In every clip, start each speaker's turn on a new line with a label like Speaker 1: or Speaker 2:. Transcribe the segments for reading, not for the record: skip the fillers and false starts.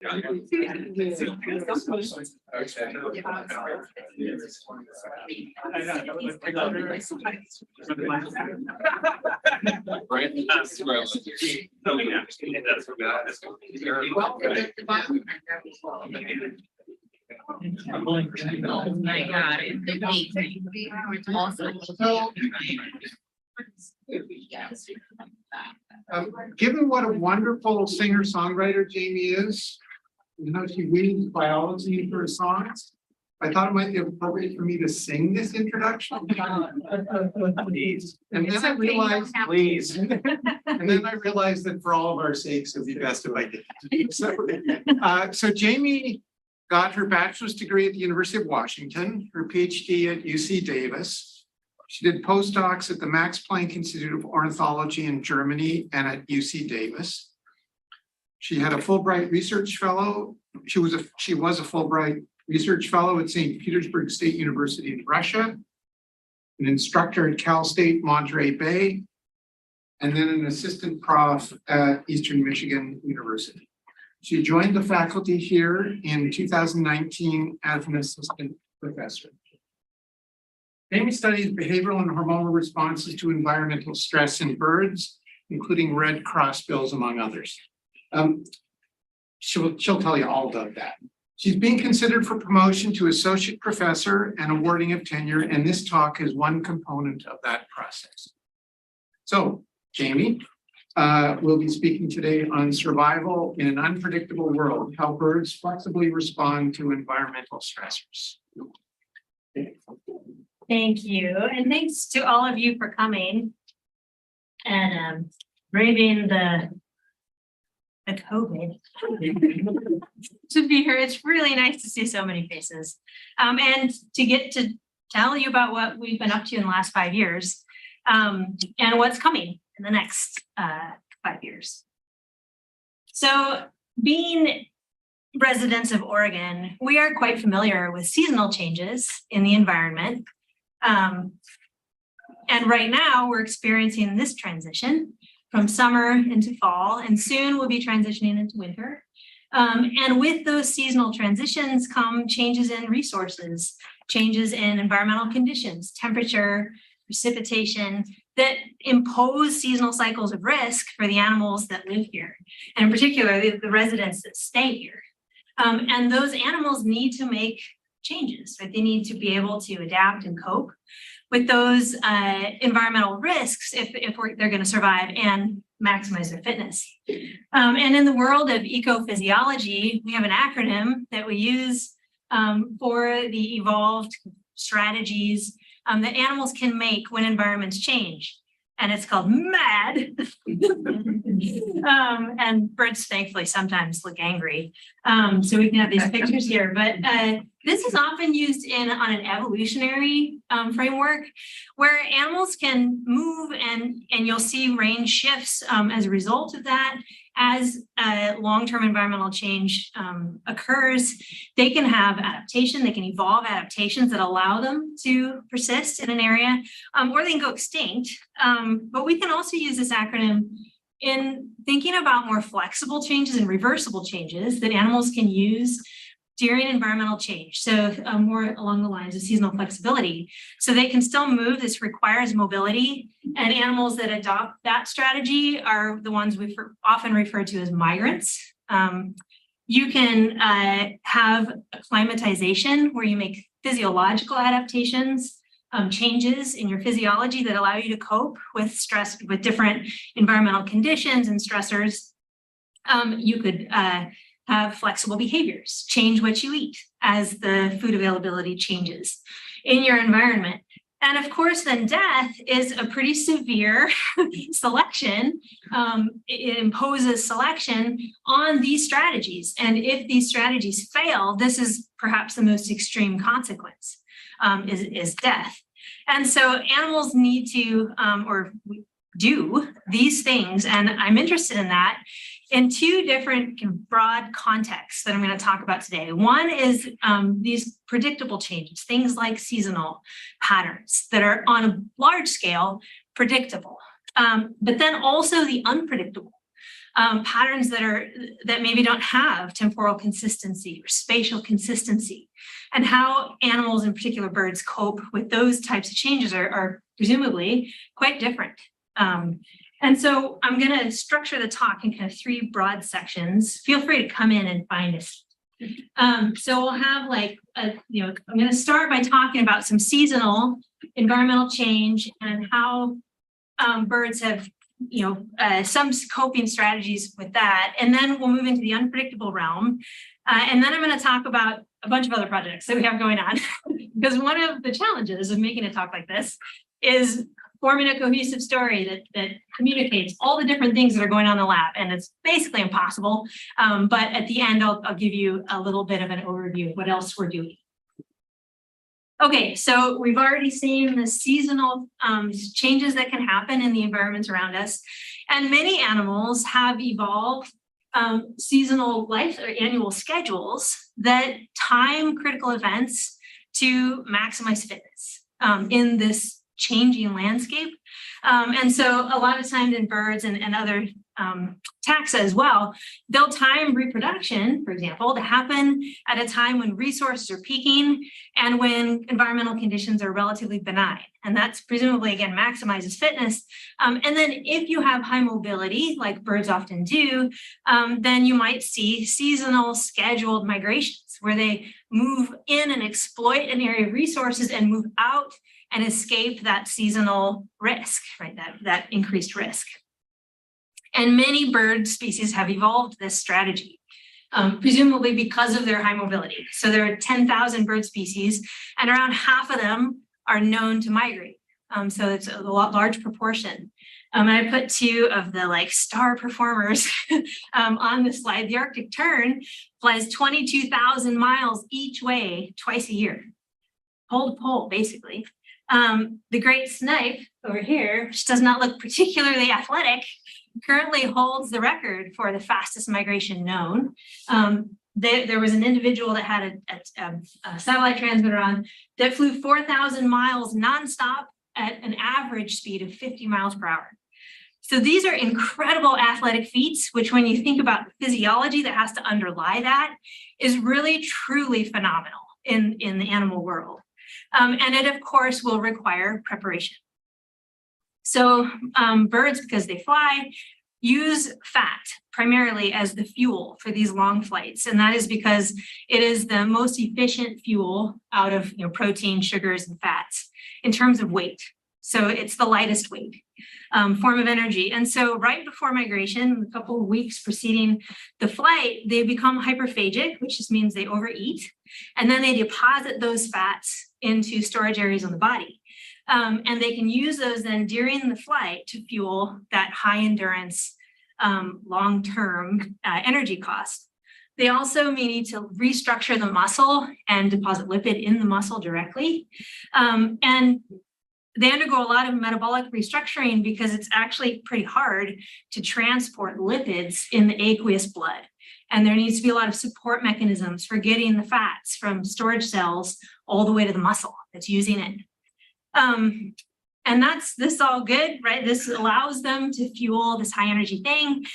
Speaker 1: Oh my God, it's amazing.
Speaker 2: Given what a wonderful singer-songwriter Jamie is, and how she weaves biology into her songs, I thought it might be appropriate for me to sing this introduction.
Speaker 3: Please.
Speaker 2: And then I realized,
Speaker 3: Please.
Speaker 2: and then I realized that for all of our sakes, it'd be best if I did. So Jamie got her bachelor's degree at the University of Washington, her PhD at UC Davis. She did postdocs at the Max Planck Institute of Ornithology in Germany and at UC Davis. She had a Fulbright research fellow. She was a Fulbright research fellow at St. Petersburg State University in Russia, an instructor at Cal State Monterey Bay, and then an assistant prof at Eastern Michigan University. She joined the faculty here in 2019 as an assistant professor. Jamie studies behavioral and hormonal responses to environmental stress in birds, including red crossbills, among others. She'll tell you all about that. She's being considered for promotion to associate professor and awarding of tenure, and this talk is one component of that process. So, Jamie will be speaking today on survival in an unpredictable world, how birds flexibly respond to environmental stressors.
Speaker 4: Thank you, and thanks to all of you for coming and braving the COVID to be here. It's really nice to see so many faces, and to get to tell you about what we've been up to in the last 5 years, and what's coming in the next 5 years. So, being residents of Oregon, we are quite familiar with seasonal changes in the environment. And right now we're experiencing this transition from summer into fall, and soon we'll be transitioning into winter. And with those seasonal transitions come changes in resources, changes in environmental conditions, temperature, precipitation, that impose seasonal cycles of risk for the animals that live here, and in particular, the residents that stay here. And those animals need to make changes, right? They need to be able to adapt and cope with those environmental risks if they're going to survive and maximize their fitness. And in the world of ecophysiology, we have an acronym that we use for the evolved strategies that animals can make when environments change. And it's called MAD. And birds, thankfully, sometimes look angry. So we can have these pictures here. But this is often used on an evolutionary framework where animals can move and you'll see range shifts as a result of that. As long-term environmental change occurs, they can have adaptation, they can evolve adaptations that allow them to persist in an area, or they can go extinct. But we can also use this acronym in thinking about more flexible changes and reversible changes that animals can use during environmental change. So more along the lines of seasonal flexibility. So they can still move. This requires mobility, and animals that adopt that strategy are the ones we often refer to as migrants. You can have acclimatization where you make physiological adaptations, changes in your physiology that allow you to cope with stress, with different environmental conditions and stressors. You could have flexible behaviors, change what you eat as the food availability changes in your environment. And of course, then death is a pretty severe selection. It imposes selection on these strategies. And if these strategies fail, this is perhaps the most extreme consequence, is death. And so animals need to, or do these things. And I'm interested in that in two different broad contexts that I'm going to talk about today. One is these predictable changes, things like seasonal patterns that are on a large scale predictable, but then also the unpredictable. patterns that maybe don't have temporal consistency or spatial consistency, and how animals, in particular birds, cope with those types of changes are presumably quite different. And so I'm going to structure the talk in kind of 3 broad sections. Feel free to come in and find us. So we'll have I'm going to start by talking about some seasonal environmental change and how birds have, some coping strategies with that. And then we'll move into the unpredictable realm. And then I'm going to talk about a bunch of other projects that we have going on. Because one of the challenges of making a talk like this is forming a cohesive story that communicates all the different things that are going on in the lab. And it's basically impossible. But at the end, I'll give you a little bit of an overview of what else we're doing. Okay, so we've already seen the seasonal changes that can happen in the environments around us. And many animals have evolved seasonal life or annual schedules that time critical events to maximize fitness in this changing landscape. And so a lot of times in birds and other taxa as well, they'll time reproduction, for example, to happen at a time when resources are peaking and when environmental conditions are relatively benign. And that's presumably, again, maximizes fitness. And then if you have high mobility, like birds often do, then you might see seasonal scheduled migrations where they move in and exploit an area of resources and move out and escape that seasonal risk, right? That increased risk. And many bird species have evolved this strategy, presumably because of their high mobility. So there are 10,000 bird species, and around half of them are known to migrate. So it's a large proportion. And I put 2 of the star performers on the slide. The Arctic tern flies 22,000 miles each way twice a year, pole to pole, basically. The great snipe over here, which does not look particularly athletic, currently holds the record for the fastest migration known. There was an individual that had a satellite transmitter on that flew 4,000 miles nonstop at an average speed of 50 miles per hour. So these are incredible athletic feats, which when you think about the physiology that has to underlie that is really, truly phenomenal in the animal world. And it, of course, will require preparation. So birds, because they fly, use fat primarily as the fuel for these long flights. And that is because it is the most efficient fuel out of protein, sugars, and fats in terms of weight. So it's the lightest weight form of energy. And so right before migration, a couple of weeks preceding the flight, they become hyperphagic, which just means they overeat. And then they deposit those fats into storage areas on the body. And they can use those then during the flight to fuel that high endurance, long-term energy cost. They also may need to restructure the muscle and deposit lipid in the muscle directly. And they undergo a lot of metabolic restructuring because it's actually pretty hard to transport lipids in the aqueous blood. And there needs to be a lot of support mechanisms for getting the fats from storage cells all the way to the muscle that's using it. And this all good, right? This allows them to fuel this high energy thing,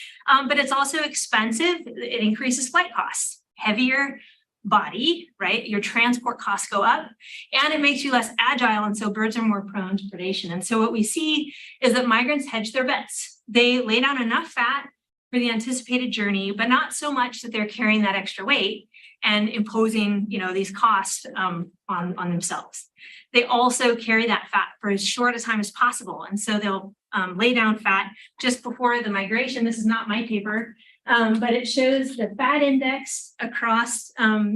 Speaker 4: but it's also expensive. It increases flight costs, heavier body, right? Your transport costs go up and it makes you less agile. And so birds are more prone to predation. And so what we see is that migrants hedge their bets. They lay down enough fat for the anticipated journey, but not so much that they're carrying that extra weight and imposing, these costs on themselves. They also carry that fat for as short a time as possible. And so they'll lay down fat just before the migration. This is not my paper, but it shows the fat index across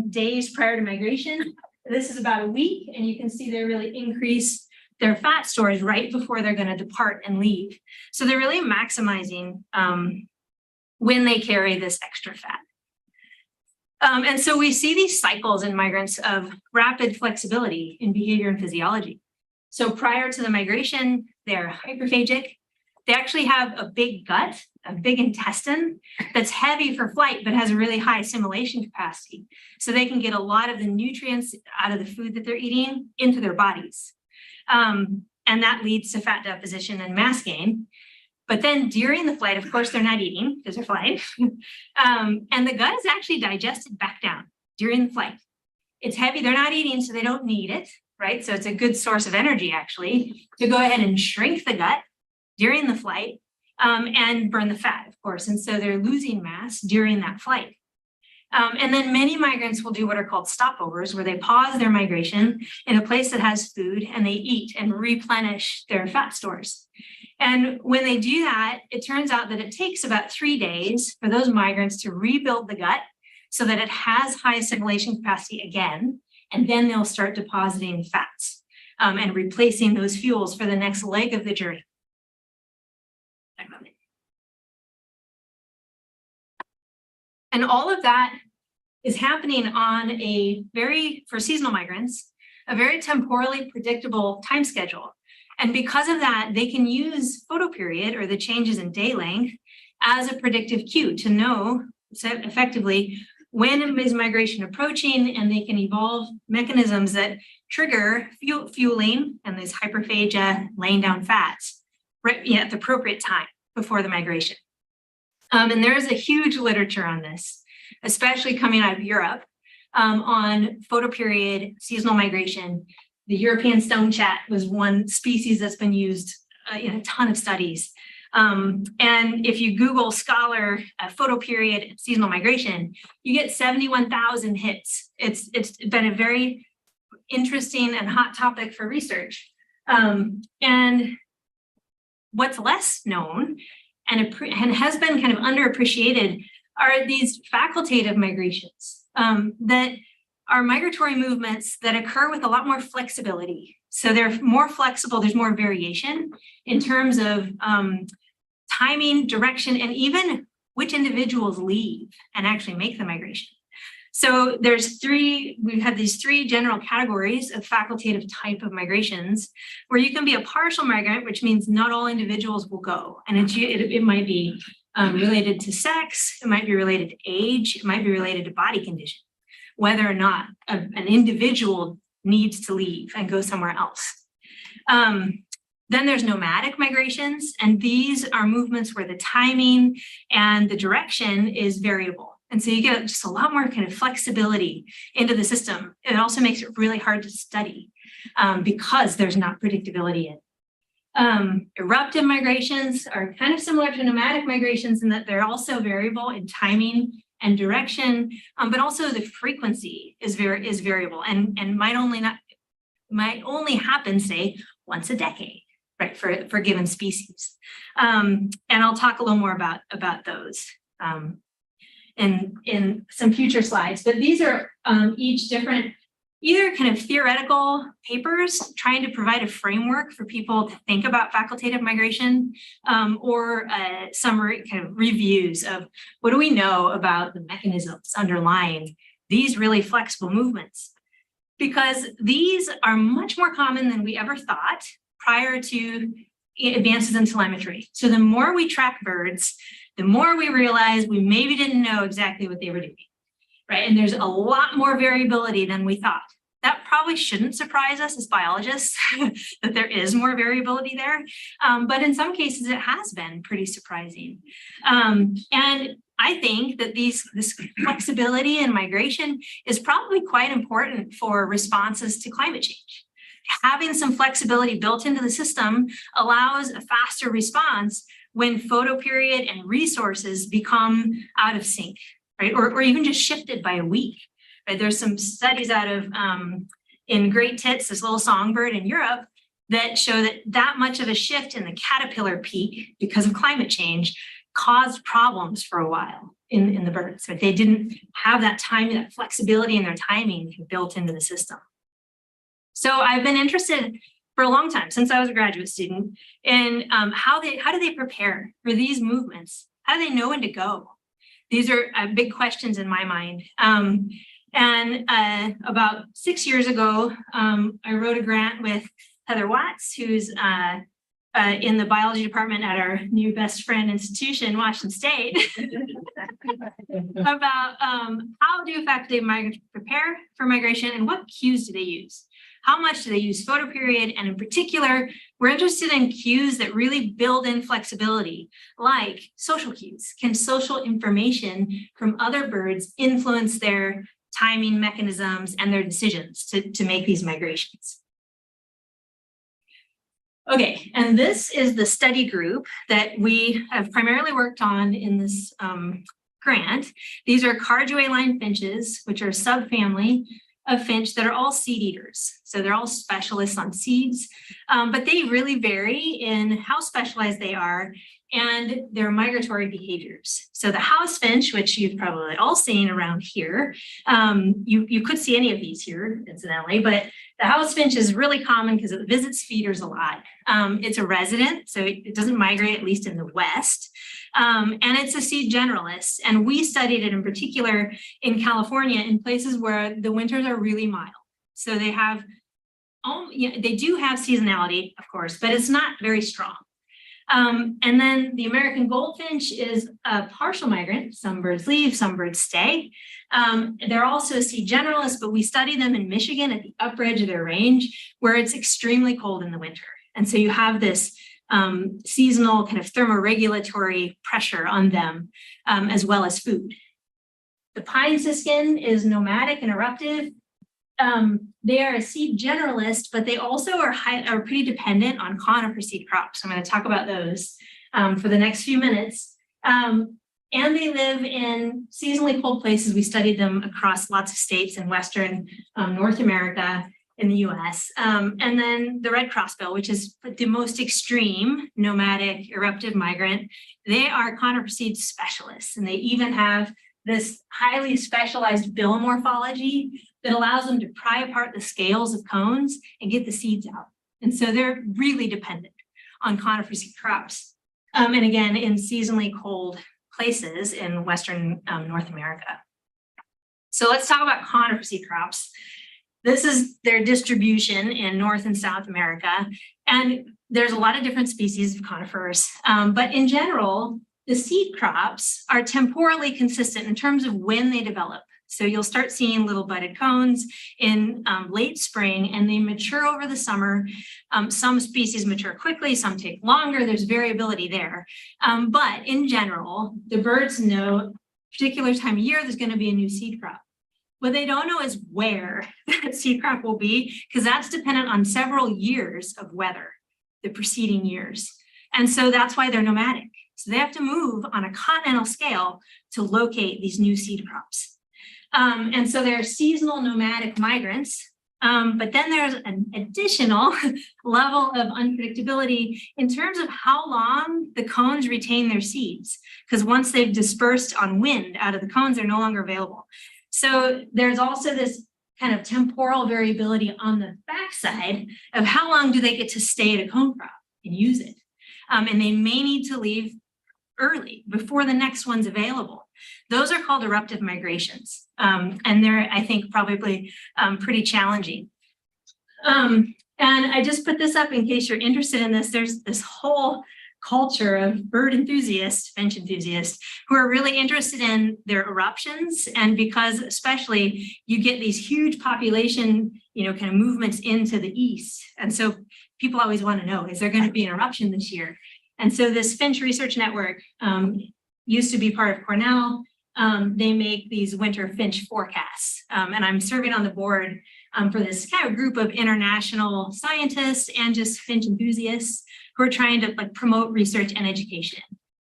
Speaker 4: days prior to migration. This is about a week, and you can see they really increase their fat stores right before they're going to depart and leave. So they're really maximizing when they carry this extra fat. And so we see these cycles in migrants of rapid flexibility in behavior and physiology. So prior to the migration, they're hyperphagic. They actually have a big gut, a big intestine that's heavy for flight, but has a really high assimilation capacity. So they can get a lot of the nutrients out of the food that they're eating into their bodies. And that leads to fat deposition and mass gain. But then during the flight, of course, they're not eating because they're flying. And the gut is actually digested back down during the flight. It's heavy, they're not eating, so they don't need it, right? So it's a good source of energy actually to go ahead and shrink the gut during the flight and burn the fat, of course. And so they're losing mass during that flight. And then many migrants will do what are called stopovers, where they pause their migration in a place that has food and they eat and replenish their fat stores. And when they do that, it turns out that it takes about 3 days for those migrants to rebuild the gut so that it has high assimilation capacity again, and then they'll start depositing fats and replacing those fuels for the next leg of the journey. And all of that is happening on for seasonal migrants, a very temporally predictable time schedule. And because of that, they can use photoperiod or the changes in day length as a predictive cue to know effectively when is migration approaching, and they can evolve mechanisms that trigger fueling and this hyperphagia, laying down fats right at the appropriate time before the migration. And there is a huge literature on this, especially coming out of Europe, on photoperiod seasonal migration. The European stone chat was one species that's been used in a ton of studies. And if you Google scholar photoperiod seasonal migration, you get 71,000 hits. It's been a very interesting and hot topic for research. And what's less known and has been kind of underappreciated are these facultative migrations that are migratory movements that occur with a lot more flexibility. So they're more flexible, there's more variation in terms of timing, direction, and even which individuals leave and actually make the migration. So we've had these 3 general categories of facultative type of migrations, where you can be a partial migrant, which means not all individuals will go. And it might be related to sex, it might be related to age, it might be related to body condition, whether or not an individual needs to leave and go somewhere else. Then there's nomadic migrations, and these are movements where the timing and the direction is variable. And so you get just a lot more kind of flexibility into the system. It also makes it really hard to study because there's not predictability in it. Eruptive migrations are kind of similar to nomadic migrations in that they're also variable in timing and direction, but also the frequency is variable and might only happen, say, once a decade, right, for given species. And I'll talk a little more about those in some future slides, but these are each different, either kind of theoretical papers trying to provide a framework for people to think about facultative migration, or some kind of reviews of what do we know about the mechanisms underlying these really flexible movements, because these are much more common than we ever thought prior to advances in telemetry. So the more we track birds, the more we realize we maybe didn't know exactly what they were doing, right? And there's a lot more variability than we thought. That probably shouldn't surprise us as biologists that there is more variability there. But in some cases, it has been pretty surprising. And I think that this flexibility in migration is probably quite important for responses to climate change. Having some flexibility built into the system allows a faster response when photoperiod and resources become out of sync, right? Or even just shifted by a week. Right? There's some studies out of in great tits, this little songbird in Europe, that show that much of a shift in the caterpillar peak because of climate change caused problems for a while in the birds. But they didn't have that time, that flexibility in their timing built into the system. So I've been interested for a long time, since I was a graduate student, in how do they prepare for these movements? How do they know when to go? These are big questions in my mind. And about 6 years ago, I wrote a grant with Heather Watts, who's in the biology department at our new best friend institution, Washington State, about how do facultative migrants prepare for migration and what cues do they use? how much do they use photoperiod? And in particular, we're interested in cues that really build in flexibility, like social cues. Can social information from other birds influence their timing mechanisms and their decisions to make these migrations? Okay, and this is the study group that we have primarily worked on in this grant. These are Carduay line finches, which are a subfamily of finch that are all seed eaters. So they're all specialists on seeds, but they really vary in how specialized they are and their migratory behaviors. So the house finch, which you've probably all seen around here, you could see any of these here, incidentally, but the house finch is really common because it visits feeders a lot. It's a resident, so it doesn't migrate, at least in the West. And it's a seed generalist. And we studied it in particular in California in places where the winters are really mild. So they have, they do have seasonality, of course, but it's not very strong. And then the American goldfinch is a partial migrant. Some birds leave, some birds stay. They're also a seed generalist, but we study them in Michigan at the upper edge of their range where it's extremely cold in the winter. And so you have this seasonal kind of thermoregulatory pressure on them, as well as food. The pine siskin is nomadic and eruptive. They are a seed generalist, but they also are pretty dependent on conifer seed crops. I'm going to talk about those for the next few minutes. And they live in seasonally cold places. We studied them across lots of states in Western North America, in the US. And then the red crossbill, which is the most extreme nomadic eruptive migrant. They are conifer seed specialists, and they even have this highly specialized bill morphology that allows them to pry apart the scales of cones and get the seeds out. And so they're really dependent on conifer seed crops. And again, in seasonally cold places in Western North America. So let's talk about conifer seed crops. This is their distribution in North and South America. And there's a lot of different species of conifers, but in general, the seed crops are temporally consistent in terms of when they develop. So you'll start seeing little budded cones in late spring, and they mature over the summer. Some species mature quickly, some take longer. There's variability there. But in general, the birds know particular time of year there's going to be a new seed crop. What they don't know is where that seed crop will be, because that's dependent on several years of weather, the preceding years. And so that's why they're nomadic. So they have to move on a continental scale to locate these new seed crops. And so they're seasonal nomadic migrants, but then there's an additional level of unpredictability in terms of how long the cones retain their seeds, because once they've dispersed on wind out of the cones, they're no longer available. So there's also this kind of temporal variability on the backside of how long do they get to stay at a cone crop and use it. And they may need to leave early before the next one's available. Those are called eruptive migrations. And they're, I think, probably pretty challenging. And I just put this up in case you're interested in this. There's this whole culture of bird enthusiasts, finch enthusiasts, who are really interested in their eruptions. And because especially you get these huge population, kind of movements into the east. And so people always want to know, is there going to be an eruption this year? And so this Finch Research Network used to be part of Cornell. They make these winter finch forecasts. And I'm serving on the board for this kind of group of international scientists and just finch enthusiasts who are trying to promote research and education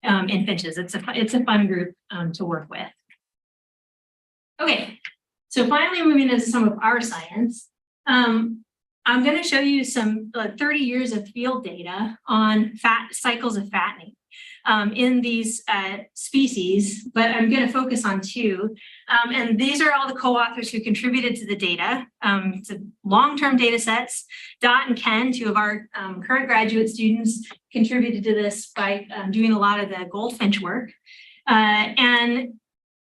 Speaker 4: in finches. It's a fun group to work with. Okay, so finally moving into some of our science. I'm going to show you some 30 years of field data on cycles of fattening in these species, but I'm going to focus on two. And these are all the co-authors who contributed to the data. It's a long-term data sets. Dot and Ken, two of our current graduate students, contributed to this by doing a lot of the goldfinch work. And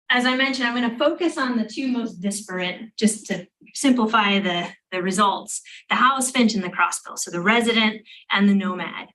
Speaker 4: as I mentioned, I'm going to focus on the two most disparate, just to simplify the results, the house finch and the crossbill, so the resident and the nomad.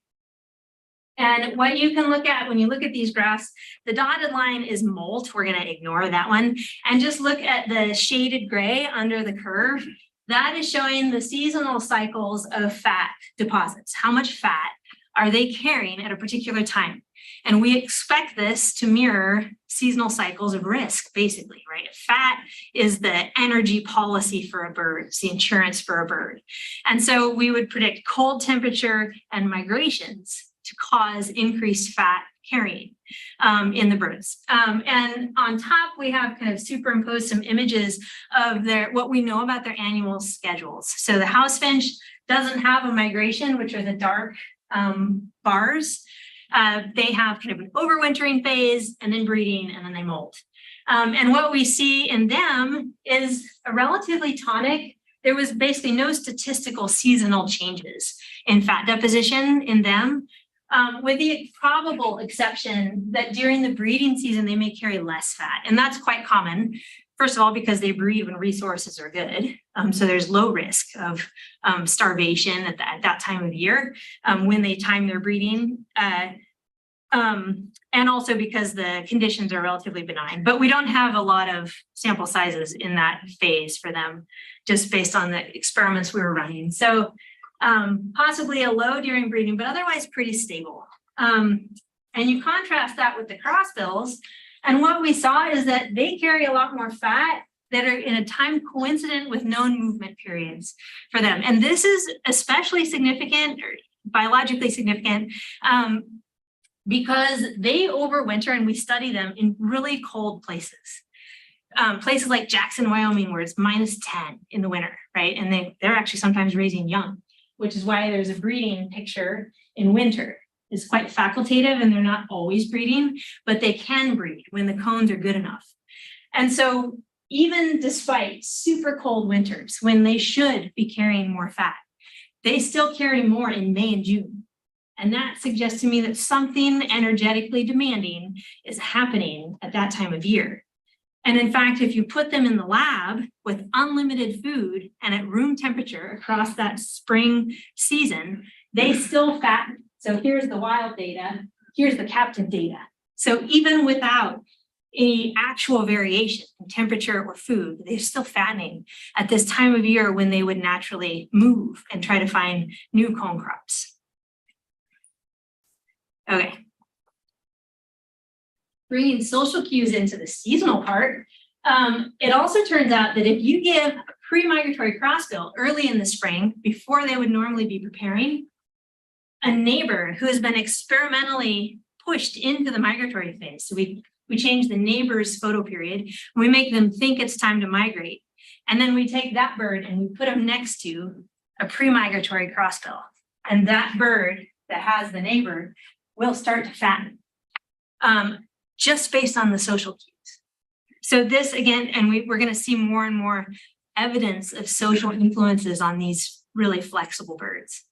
Speaker 4: And what you can look at when you look at these graphs, the dotted line is molt. We're going to ignore that one and just look at the shaded gray under the curve. that is showing the seasonal cycles of fat deposits. How much fat are they carrying at a particular time? And we expect this to mirror seasonal cycles of risk, basically, right? Fat is the energy policy for a bird, it's the insurance for a bird. And so we would predict cold temperature and migrations to cause increased fat carrying in the birds. And on top, we have kind of superimposed some images of what we know about their annual schedules. So the house finch doesn't have a migration, which are the dark bars. They have kind of an overwintering phase and then breeding and then they molt. And what we see in them is a relatively tonic. There was basically no statistical seasonal changes in fat deposition in them, with the probable exception that during the breeding season, they may carry less fat. And that's quite common. First of all, because they breed when resources are good. So there's low risk of starvation at that time of year when they time their breeding. And also because the conditions are relatively benign. But we don't have a lot of sample sizes in that phase for them, just based on the experiments we were running. So possibly a low during breeding, but otherwise pretty stable. And you contrast that with the crossbills. And what we saw is that they carry a lot more fat that are in a time coincident with known movement periods for them. And this is especially significant, or biologically significant, because they overwinter and we study them in really cold places. Places like Jackson, Wyoming, where it's -10 in the winter, right? And they're actually sometimes raising young, which is why there's a breeding picture in winter. It's quite facultative and they're not always breeding, but they can breed when the cones are good enough. And so even despite super cold winters, when they should be carrying more fat, they still carry more in May and June. And that suggests to me that something energetically demanding is happening at that time of year. And in fact, if you put them in the lab with unlimited food and at room temperature across that spring season, they still fatten. So here's the wild data, here's the captive data. So even without any actual variation in temperature or food, they're still fattening at this time of year when they would naturally move and try to find new cone crops. Okay. Bringing social cues into the seasonal part, it also turns out that if you give a pre-migratory crossbill early in the spring, before they would normally be preparing, a neighbor who has been experimentally pushed into the migratory phase. So we change the neighbor's photo period, and we make them think it's time to migrate. And then we take that bird and we put them next to a pre-migratory crossbill. And that bird that has the neighbor will start to fatten, just based on the social cues. So this again, and we're gonna see more and more evidence of social influences on these really flexible birds.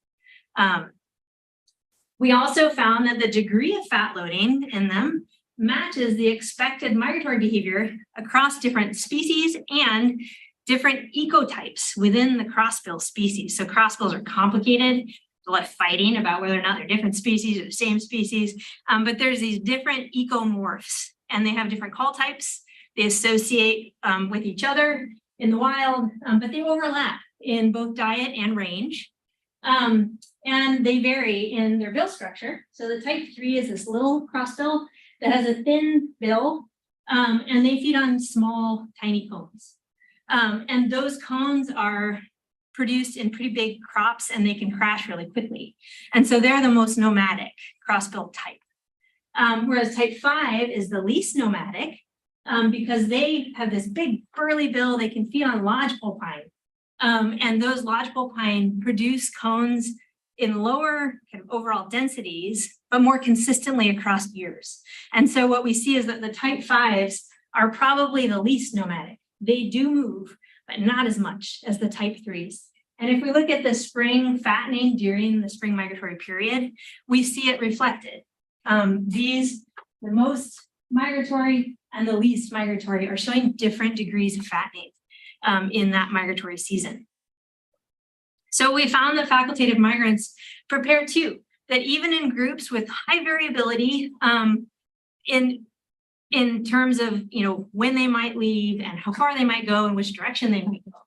Speaker 4: We also found that the degree of fat loading in them matches the expected migratory behavior across different species and different ecotypes within the crossbill species. So crossbills are complicated, there's a lot of fighting about whether or not they're different species or the same species, but there's these different ecomorphs and they have different call types. They associate with each other in the wild, but they overlap in both diet and range. And they vary in their bill structure. So the type 3 is this little crossbill that has a thin bill, and they feed on small, tiny cones. And those cones are produced in pretty big crops and they can crash really quickly. And so they're the most nomadic crossbill type. Whereas type 5 is the least nomadic because they have this big burly bill, they can feed on lodgepole pine. And those lodgepole pine produce cones in lower kind of overall densities, but more consistently across years. And so what we see is that the type 5s are probably the least nomadic. They do move, but not as much as the type 3s. And if we look at the spring fattening during the spring migratory period, we see it reflected. The most migratory and the least migratory are showing different degrees of fattening in that migratory season. So we found that facultative migrants prepare too, that even in groups with high variability in terms of when they might leave and how far they might go and which direction they might go,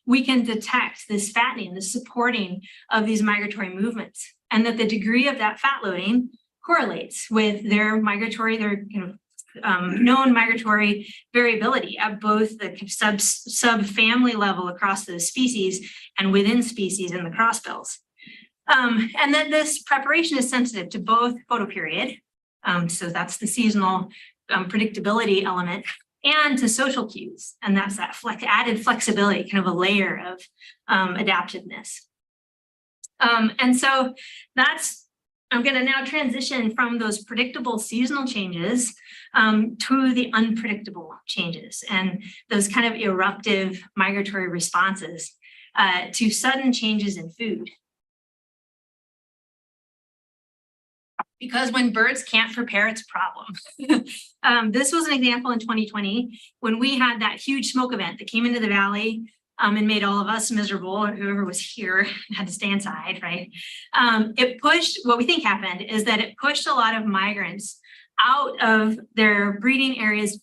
Speaker 4: we can detect this fattening, this supporting of these migratory movements, and that the degree of that fat loading correlates with their known migratory variability at both the sub-family level across those species and within species in the crossbills. And then this preparation is sensitive to both photoperiod, so that's the seasonal predictability element, and to social cues, and that's that added flexibility, kind of a layer of adaptiveness. And so I'm going to now transition from those predictable seasonal changes to the unpredictable changes and those kind of eruptive migratory responses to sudden changes in food. Because when birds can't prepare, it's a problem. This was an example in 2020 when we had that huge smoke event that came into the valley and made all of us miserable, or whoever was here had to stay inside, right? It pushed, what we think happened is that it pushed a lot of migrants out of their breeding areas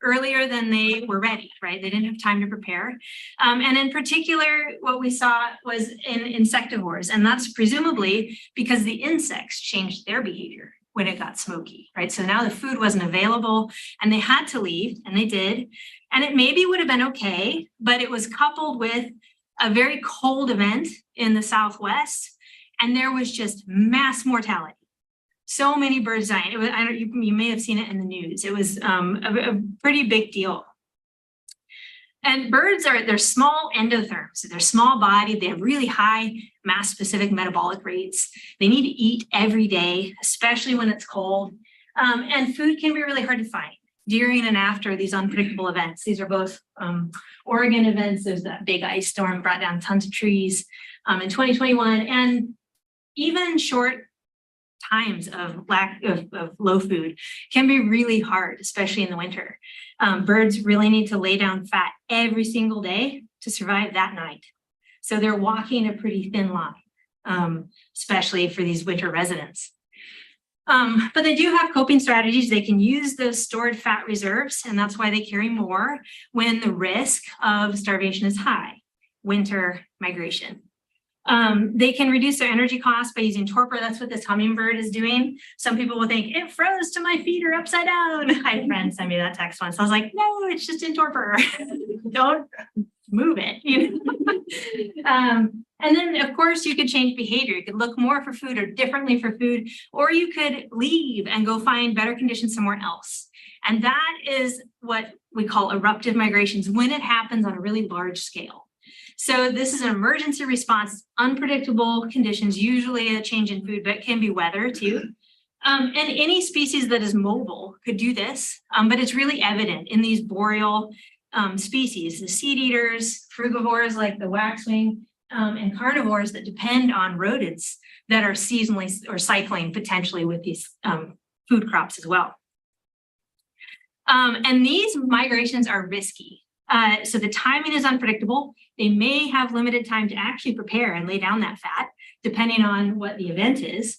Speaker 4: earlier than they were ready, right? They didn't have time to prepare. And in particular, what we saw was in insectivores, and that's presumably because the insects changed their behavior when it got smoky, right? So now the food wasn't available and they had to leave, and they did. And it maybe would have been okay, but it was coupled with a very cold event in the Southwest, and there was just mass mortality. So many birds dying. It was, you may have seen it in the news. It was a pretty big deal. And birds they're small endotherms. So they're small bodied. They have really high mass specific metabolic rates. They need to eat every day, especially when it's cold. And food can be really hard to find during and after these unpredictable events. These are both Oregon events. There's that big ice storm brought down tons of trees in 2021, and even short times of lack of low food can be really hard, especially in the winter. Birds really need to lay down fat every single day to survive that night. So they're walking a pretty thin line, especially for these winter residents. But they do have coping strategies. They can use those stored fat reserves, and that's why they carry more when the risk of starvation is high, winter migration. They can reduce their energy costs by using torpor. That's what this hummingbird is doing. Some people will think, it froze to my feet or upside down. I had a friend send me that text once. I was like, no, it's just in torpor. Don't move it. You know? And then, of course, you could change behavior. You could look more for food or differently for food, or you could leave and go find better conditions somewhere else. And that is what we call eruptive migrations when it happens on a really large scale. So this is an emergency response, unpredictable conditions, usually a change in food, but it can be weather too. And any species that is mobile could do this, but it's really evident in these boreal species, the seed eaters, frugivores like the waxwing, and carnivores that depend on rodents that are seasonally or cycling potentially with these food crops as well. And these migrations are risky. So the timing is unpredictable. They may have limited time to actually prepare and lay down that fat, depending on what the event is.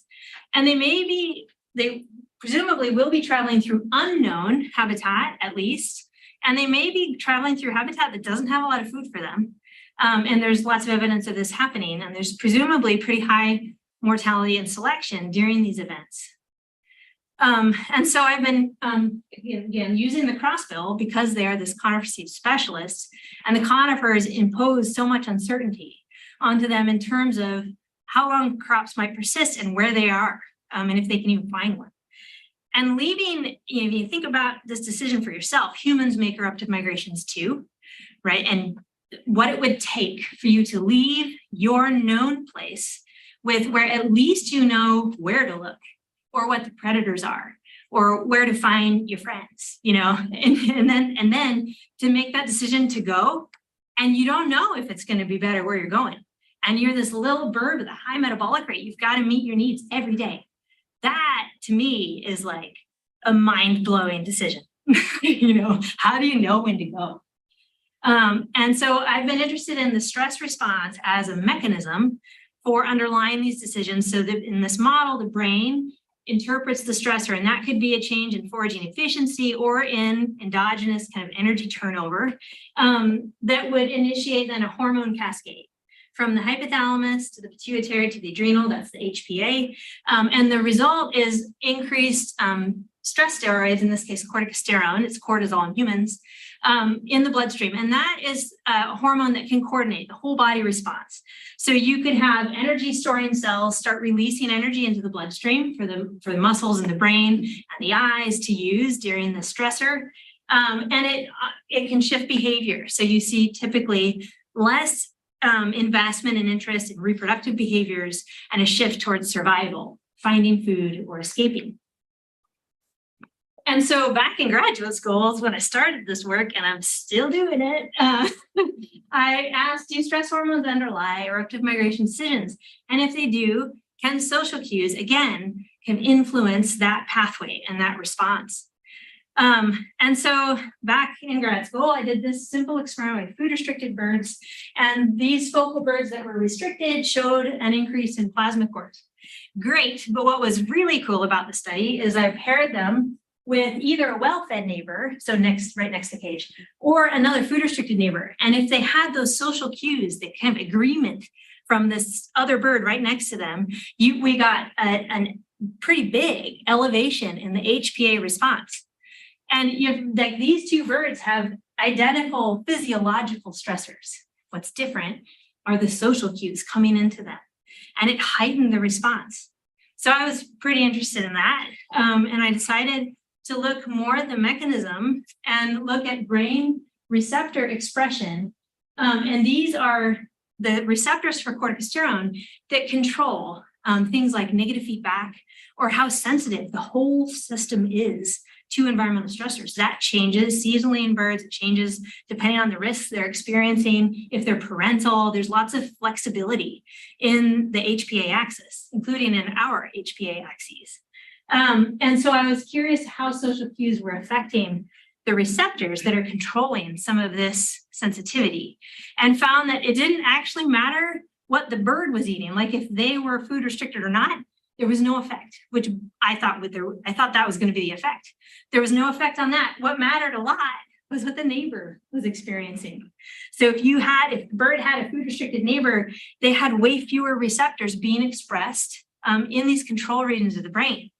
Speaker 4: And they presumably will be traveling through unknown habitat at least, and they may be traveling through habitat that doesn't have a lot of food for them. And there's lots of evidence of this happening, and there's presumably pretty high mortality and selection during these events. And so I've been, again, using the crossbill because they are this conifer seed specialist, and the conifers impose so much uncertainty onto them in terms of how long crops might persist and where they are, and if they can even find one. And leaving, if you think about this decision for yourself, humans make eruptive migrations too, right? And what it would take for you to leave your known place with where at least you know where to look, or what the predators are, or where to find your friends, you know, and then to make that decision to go, and you don't know if it's going to be better where you're going. And you're this little bird with a high metabolic rate. You've got to meet your needs every day. That to me is like a mind-blowing decision. You know, how do you know when to go? And so I've been interested in the stress response as a mechanism for underlying these decisions, so that in this model, the brain interprets the stressor, and that could be a change in foraging efficiency or in endogenous kind of energy turnover, that would initiate then a hormone cascade from the hypothalamus to the pituitary to the adrenal, that's the HPA. And the result is increased stress steroids, in this case corticosterone, it's cortisol in humans, in the bloodstream. And that is a hormone that can coordinate the whole body response. So you could have energy storing cells start releasing energy into the bloodstream for the muscles and the brain and the eyes to use during the stressor. And it can shift behavior. So you see typically less investment and interest in reproductive behaviors and a shift towards survival, finding food or escaping. And so back in graduate school is when I started this work, and I'm still doing it. I asked, do stress hormones underlie eruptive migration decisions? And if they do, can social cues, again, can influence that pathway and that response? And so back in grad school, I did this simple experiment with food restricted birds, and these focal birds that were restricted showed an increase in plasma cores. Great, but what was really cool about the study is I paired them with either a well-fed neighbor, so right next to the cage, or another food-restricted neighbor. And if they had those social cues, the kind of agreement from this other bird right next to them, we got a pretty big elevation in the HPA response. And like these two birds have identical physiological stressors. What's different are the social cues coming into them, and it heightened the response. So I was pretty interested in that, and I decided to look more at the mechanism and look at brain receptor expression. And these are the receptors for corticosterone that control things like negative feedback or how sensitive the whole system is to environmental stressors. That changes seasonally in birds. It changes depending on the risks they're experiencing. If they're parental, there's lots of flexibility in the HPA axis, including in our HPA axes. And so I was curious how social cues were affecting the receptors that are controlling some of this sensitivity, and found that it didn't actually matter what the bird was eating. Like if they were food restricted or not, there was no effect, which I thought that was going to be the effect. There was no effect on that. What mattered a lot was what the neighbor was experiencing. So if the bird had a food restricted neighbor, they had way fewer receptors being expressed in these control regions of the brain.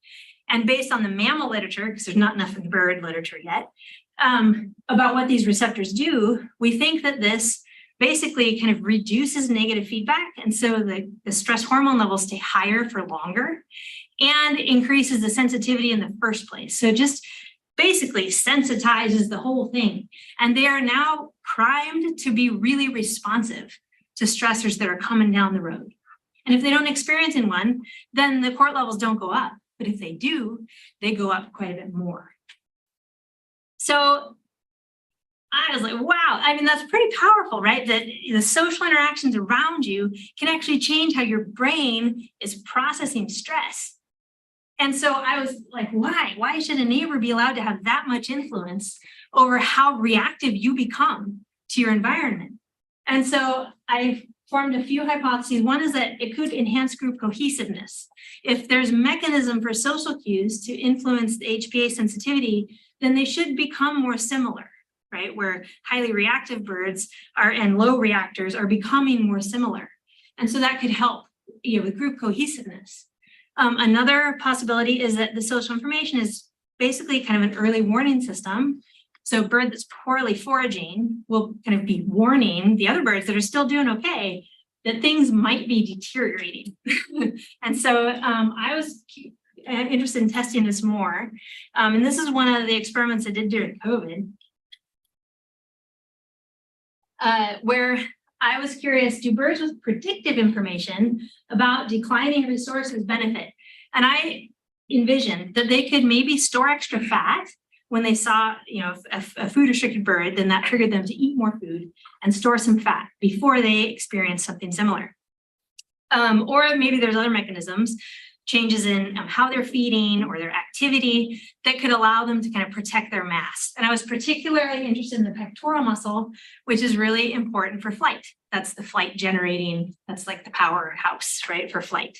Speaker 4: And based on the mammal literature, because there's not enough of the bird literature yet, about what these receptors do, we think that this basically kind of reduces negative feedback. And so the stress hormone levels stay higher for longer and increases the sensitivity in the first place. So just basically sensitizes the whole thing. And they are now primed to be really responsive to stressors that are coming down the road. And if they don't experience in one, then the cortisol levels don't go up. But if they do, they go up quite a bit more. So I was like, wow, I mean, that's pretty powerful, right? That the social interactions around you can actually change how your brain is processing stress. And so I was like, why? Why should a neighbor be allowed to have that much influence over how reactive you become to your environment? And so I formed a few hypotheses. One is that it could enhance group cohesiveness. If there's mechanism for social cues to influence the HPA sensitivity, then they should become more similar, right? Where highly reactive birds and low reactors are becoming more similar. And so that could help with group cohesiveness. Another possibility is that the social information is basically kind of an early warning system. So a bird that's poorly foraging will kind of be warning the other birds that are still doing okay that things might be deteriorating. And so I was interested in testing this more. And this is one of the experiments I did during COVID, where I was curious, do birds with predictive information about declining resources benefit? And I envisioned that they could maybe store extra fat when they saw, a food restricted bird, then that triggered them to eat more food and store some fat before they experience something similar. Or maybe there's other mechanisms, changes in how they're feeding or their activity that could allow them to kind of protect their mass. And I was particularly interested in the pectoral muscle, which is really important for flight. That's the flight generating, that's like the powerhouse, right, for flight.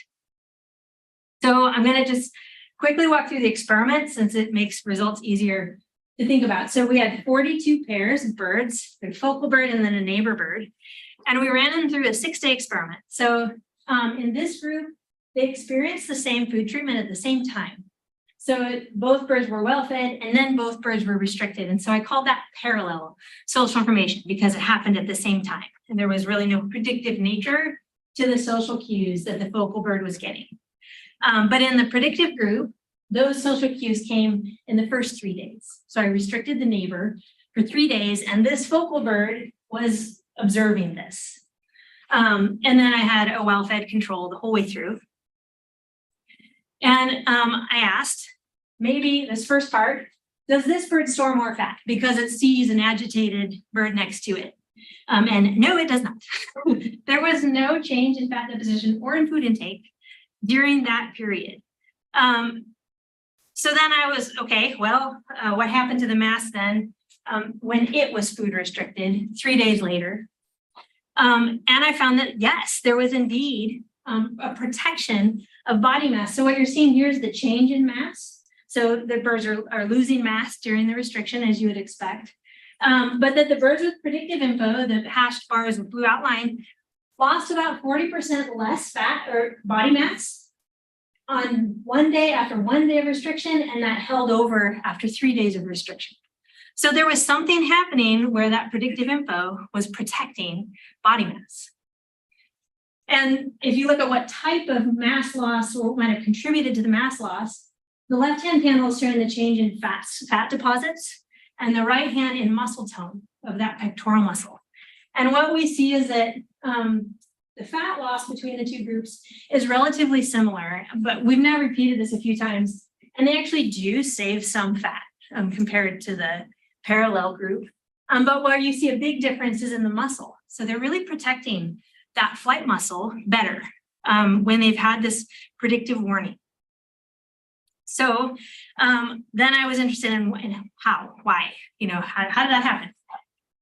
Speaker 4: So I'm going to just quickly walk through the experiment since it makes results easier to think about. So we had 42 pairs of birds, a focal bird and then a neighbor bird. And we ran them through a 6-day experiment. So in this group, they experienced the same food treatment at the same time. So both birds were well fed and then both birds were restricted. And so I called that parallel social information because it happened at the same time. And there was really no predictive nature to the social cues that the focal bird was getting. But in the predictive group, those social cues came in the first 3 days. So I restricted the neighbor for 3 days, and this focal bird was observing this. And then I had a well-fed control the whole way through. And I asked, maybe this first part, does this bird store more fat because it sees an agitated bird next to it? And no, it does not. There was no change in fat deposition or in food intake during that period. So then I was, okay, well, what happened to the mass then when it was food restricted 3 days later? And I found that, yes, there was indeed a protection of body mass. So what you're seeing here is the change in mass. So the birds are losing mass during the restriction, as you would expect. But that the birds with predictive info, the hashed bars with blue outline, lost about 40% less fat or body mass on 1 day after 1 day of restriction, and that held over after 3 days of restriction. So there was something happening where that predictive info was protecting body mass. And if you look at what type of mass loss or what might have contributed to the mass loss, the left-hand panel is showing the change in fat deposits, and the right hand in muscle tone of that pectoral muscle. And what we see is that the fat loss between the two groups is relatively similar, but we've now repeated this a few times, and they actually do save some fat compared to the parallel group. But where you see a big difference is in the muscle. So they're really protecting that flight muscle better when they've had this predictive warning. So then I was interested in how, why, how did that happen?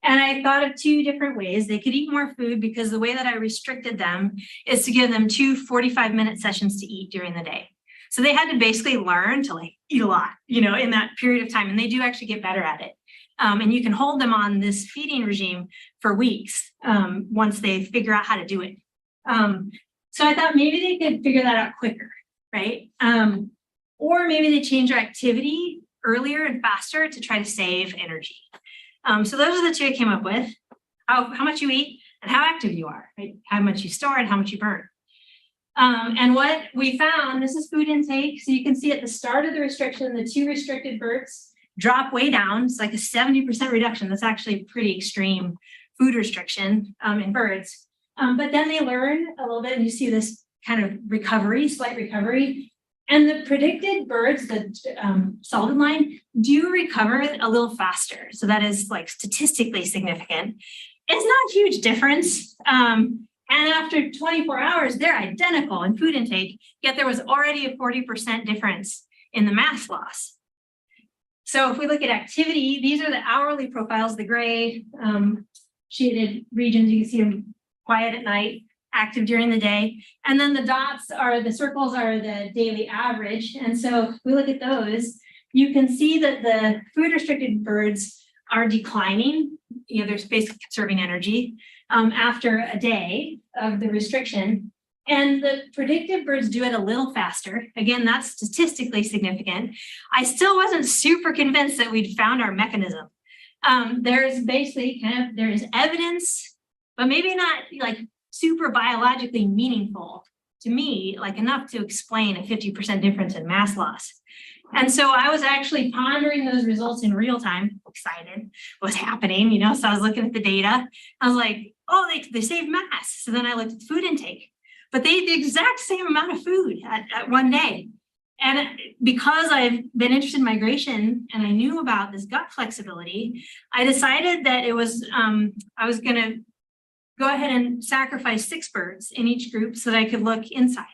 Speaker 4: And I thought of 2 different ways. They could eat more food because the way that I restricted them is to give them 2 45-minute sessions to eat during the day. So they had to basically learn to eat a lot, in that period of time. And they do actually get better at it. And you can hold them on this feeding regime for weeks once they figure out how to do it. So I thought maybe they could figure that out quicker, right? Or maybe they change their activity earlier and faster to try to save energy. So those are the 2 I came up with: how much you eat and how active you are, right? How much you store and how much you burn. And what we found, this is food intake. So you can see at the start of the restriction, the 2 restricted birds drop way down. It's like a 70% reduction. That's actually pretty extreme food restriction in birds. But then they learn a little bit, and you see this kind of recovery, slight recovery. And the predicted birds, the solid line, do recover a little faster. So that is statistically significant. It's not a huge difference. And after 24 hours, they're identical in food intake, yet there was already a 40% difference in the mass loss. So if we look at activity, these are the hourly profiles, the gray shaded regions. You can see them quiet at night, active during the day. And then the circles are the daily average. And so if we look at those, you can see that the food restricted birds are declining. They're basically conserving energy after a day of the restriction. And the predictive birds do it a little faster. Again, that's statistically significant. I still wasn't super convinced that we'd found our mechanism. There's basically there is evidence, but maybe not super biologically meaningful to me, enough to explain a 50% difference in mass loss. And so I was actually pondering those results in real time, excited what's happening, so I was looking at the data. I was like, oh, they save mass. So then I looked at food intake, but they ate the exact same amount of food at 1 day. And because I've been interested in migration and I knew about this gut flexibility, I decided that I was going to go ahead and sacrifice 6 birds in each group so that I could look inside.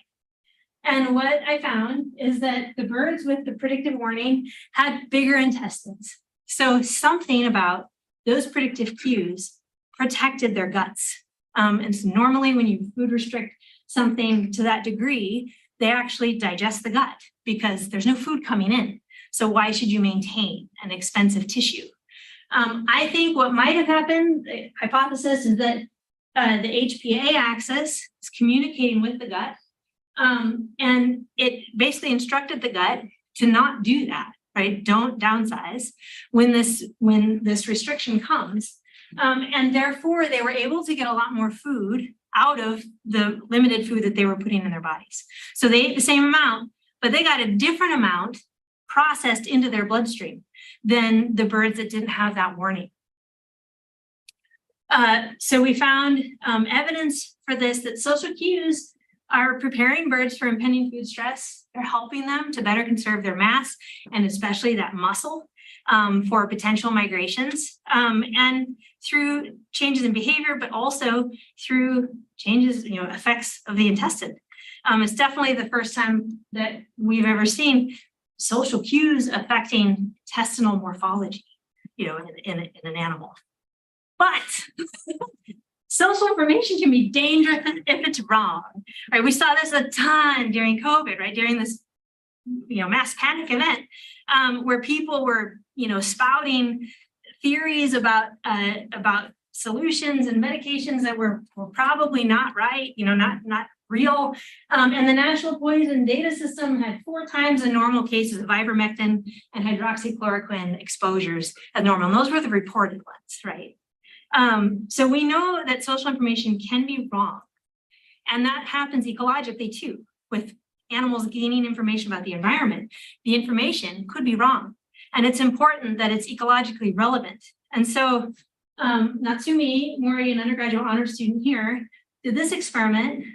Speaker 4: And what I found is that the birds with the predictive warning had bigger intestines. So something about those predictive cues protected their guts. And so normally when you food restrict something to that degree, they actually digest the gut. because there's no food coming in. So why should you maintain an expensive tissue? I think what might have happened, the hypothesis is that the HPA axis is communicating with the gut. And it basically instructed the gut to not do that, right? Don't downsize when this restriction comes. And therefore they were able to get a lot more food out of the limited food that they were putting in their bodies. So they ate the same amount, but they got a different amount processed into their bloodstream than the birds that didn't have that warning. So we found evidence for this, that social cues are preparing birds for impending food stress. They're helping them to better conserve their mass and especially that muscle for potential migrations, and through changes in behavior, but also through changes, effects of the intestine. It's definitely the first time that we've ever seen social cues affecting intestinal morphology, in an animal. But social information can be dangerous if it's wrong, right? We saw this a ton during COVID, right? During this, mass panic event, where people were, spouting theories about solutions and medications that were probably not right, not real. And the National Poison Data System had 4 times the normal cases of ivermectin and hydroxychloroquine exposures as normal. And those were the reported ones, right? So we know that social information can be wrong. And that happens ecologically too. With animals gaining information about the environment, the information could be wrong. And it's important that it's ecologically relevant. And so Natsumi Mori, an undergraduate honors student here, did this experiment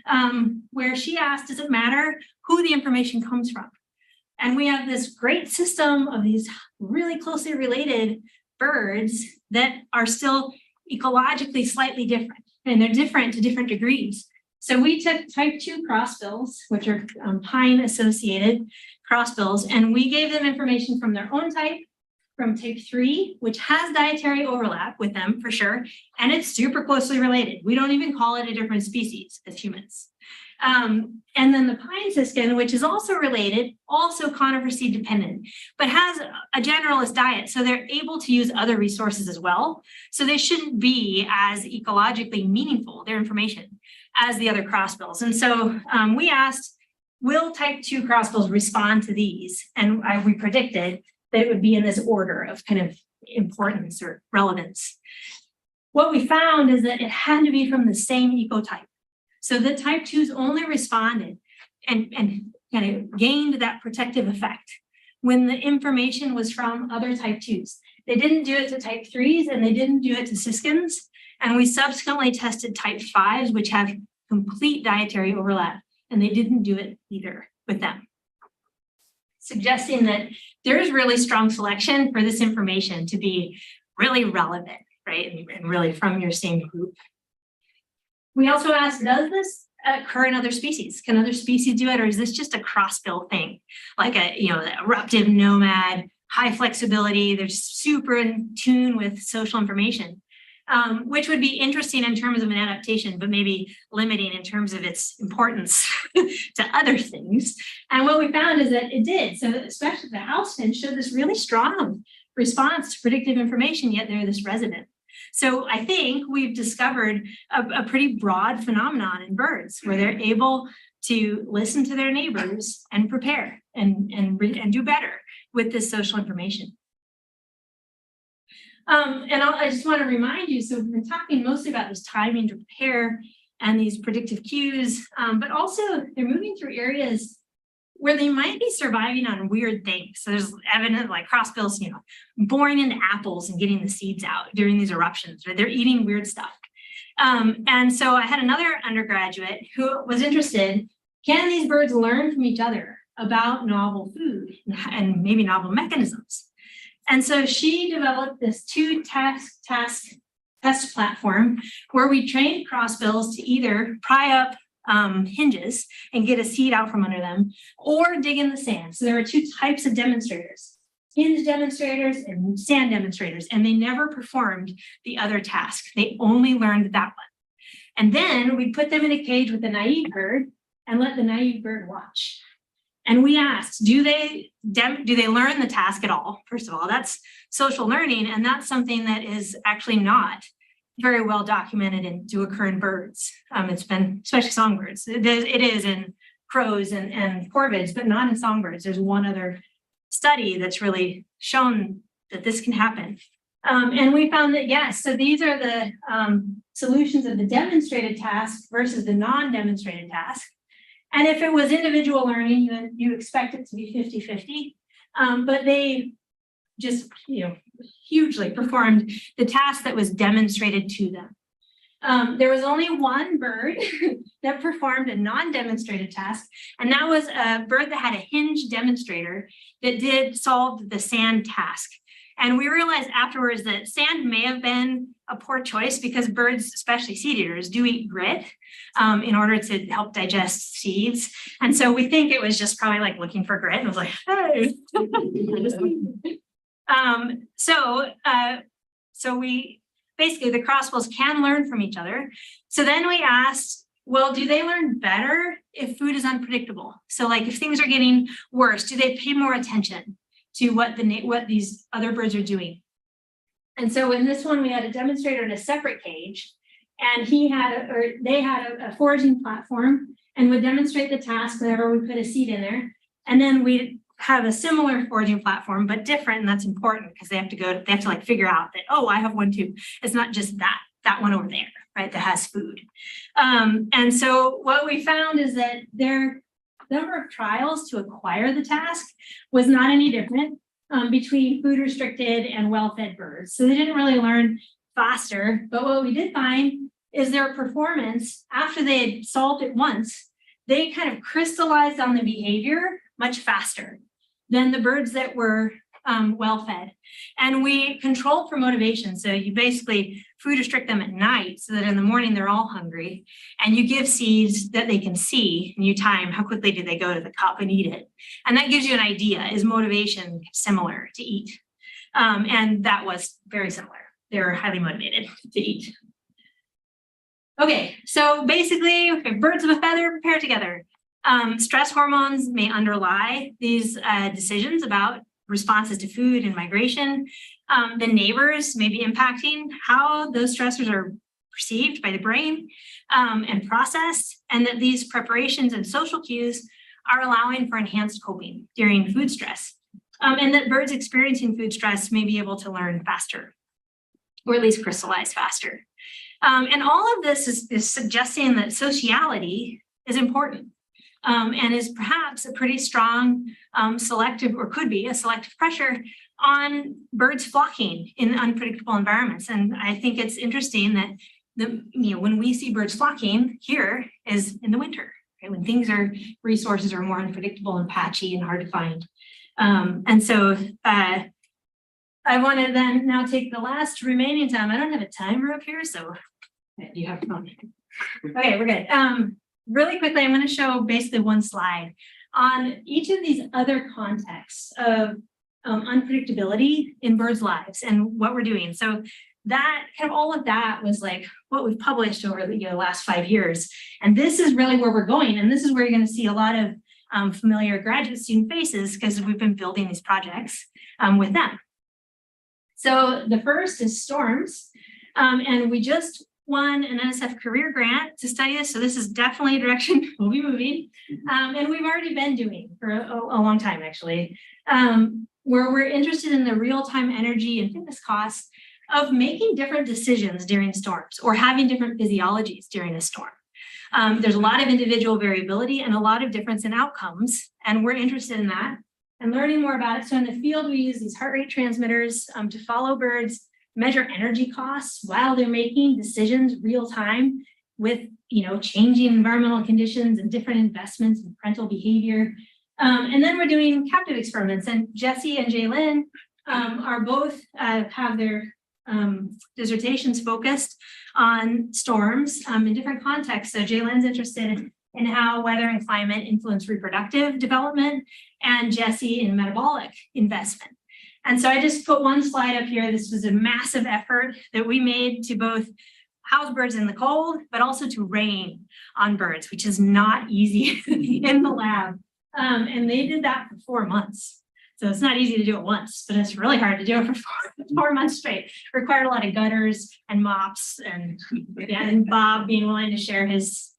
Speaker 4: where she asked, does it matter who the information comes from? And we have this great system of these really closely related birds that are still ecologically slightly different, and they're different to different degrees. So we took type 2 crossbills, which are pine associated crossbills, and we gave them information from their own type, from type 3, which has dietary overlap with them for sure, and it's super closely related. We don't even call it a different species as humans. And then the pine siskin, which is also related, also conifer seed dependent, but has a generalist diet. So they're able to use other resources as well. So they shouldn't be as ecologically meaningful, their information, as the other crossbills. And so we asked, will type 2 crossbills respond to these? And we predicted that it would be in this order of kind of importance or relevance. What we found is that it had to be from the same ecotype. So the type 2s only responded and kind of gained that protective effect when the information was from other type 2s. They didn't do it to type 3s and they didn't do it to siskins. And we subsequently tested type 5s, which have complete dietary overlap, and they didn't do it either with them, suggesting that there is really strong selection for this information to be really relevant, right? And really from your same group. We also asked, does this occur in other species? Can other species do it? Or is this just a crossbill thing? Like the eruptive nomad, high flexibility, they're super in tune with social information, which would be interesting in terms of an adaptation, but maybe limiting in terms of its importance to other things. And what we found is that it did. So especially the house finch showed this really strong response to predictive information, yet they're this resident. So I think we've discovered a pretty broad phenomenon in birds where they're able to listen to their neighbors and prepare and do better with this social information. I just want to remind you, so we've been talking mostly about this timing to prepare and these predictive cues, but also they're moving through areas where they might be surviving on weird things. So there's evidence like crossbills, boring into apples and getting the seeds out during these eruptions, right? They're eating weird stuff. And so I had another undergraduate who was interested, can these birds learn from each other about novel food and maybe novel mechanisms? And so she developed this 2-test platform where we trained crossbills to either pry up hinges and get a seed out from under them, or dig in the sand. So there are 2 types of demonstrators, hinge demonstrators and sand demonstrators, and they never performed the other task. They only learned that one. And then we put them in a cage with a naive bird and let the naive bird watch. And we asked, do they learn the task at all? First of all, that's social learning, and that's something that is actually not very well documented and do occur in birds. It's been, especially songbirds. It is in crows and corvids, but not in songbirds. There's one other study that's really shown that this can happen. And we found that, yes, so these are the solutions of the demonstrated task versus the non-demonstrated task. And if it was individual learning, you expect it to be 50-50, but they just, hugely performed the task that was demonstrated to them. There was only one bird that performed a non-demonstrated task, and that was a bird that had a hinge demonstrator that did solve the sand task. And we realized afterwards that sand may have been a poor choice because birds, especially seed eaters, do eat grit in order to help digest seeds. And so we think it was just probably like looking for grit and was like, hey. So we basically, the crossbills can learn from each other. So then we asked, well, do they learn better if food is unpredictable? So like if things are getting worse, do they pay more attention to what these other birds are doing? And so in this one, we had a demonstrator in a separate cage, and they had a foraging platform and would demonstrate the task whenever we put a seed in there. And then we have a similar foraging platform, but different, and that's important because they have to like figure out that, oh, I have one too. It's not just that one over there, right, that has food. And so what we found is that their number of trials to acquire the task was not any different between food restricted and well-fed birds. So they didn't really learn faster, but what we did find is their performance after they had solved it once, they kind of crystallized on the behavior much faster than the birds that were well-fed. And we controlled for motivation. So you basically food restrict them at night so that in the morning they're all hungry, and you give seeds that they can see, and you time how quickly do they go to the cup and eat it. And that gives you an idea, is motivation similar to eat? And that was very similar. They were highly motivated to eat. Okay, so basically, birds of a feather prepare together. Stress hormones may underlie these decisions about responses to food and migration. The neighbors may be impacting how those stressors are perceived by the brain and processed, and that these preparations and social cues are allowing for enhanced coping during food stress. And that birds experiencing food stress may be able to learn faster, or at least crystallize faster. And all of this is suggesting that sociality is important. And is perhaps a pretty strong selective, or could be a selective pressure on birds flocking in unpredictable environments. And I think it's interesting that when we see birds flocking here is in the winter, right? When resources are more unpredictable and patchy and hard to find. And so I want to then now take the last remaining time. I don't have a timer up here, so you have fun. Okay, we're good. Really quickly, I'm going to show basically one slide on each of these other contexts of unpredictability in birds' lives and what we're doing. So that kind of all of that was like what we've published over the last 5 years. And this is really where we're going. And this is where you're going to see a lot of familiar graduate student faces because we've been building these projects with them. So the first is storms. And we just won an NSF career grant to study this. So this is definitely a direction we'll be moving. And we've already been doing for a long time, actually, where we're interested in the real-time energy and fitness costs of making different decisions during storms or having different physiologies during a storm. There's a lot of individual variability and a lot of difference in outcomes, and we're interested in that and learning more about it. So in the field, we use these heart rate transmitters to follow birds, measure energy costs while they're making decisions real time with changing environmental conditions and different investments in parental behavior. And then we're doing captive experiments, and Jesse and Jaylin are both have their dissertations focused on storms in different contexts. So Jaylin's interested in how weather and climate influence reproductive development, and Jesse in metabolic investment. And so I just put one slide up here. This was a massive effort that we made to both house birds in the cold, but also to rain on birds, which is not easy in the lab. And they did that for 4 months. So it's not easy to do it once, but it's really hard to do it for 4 months straight. Required a lot of gutters and mops and Bob being willing to share his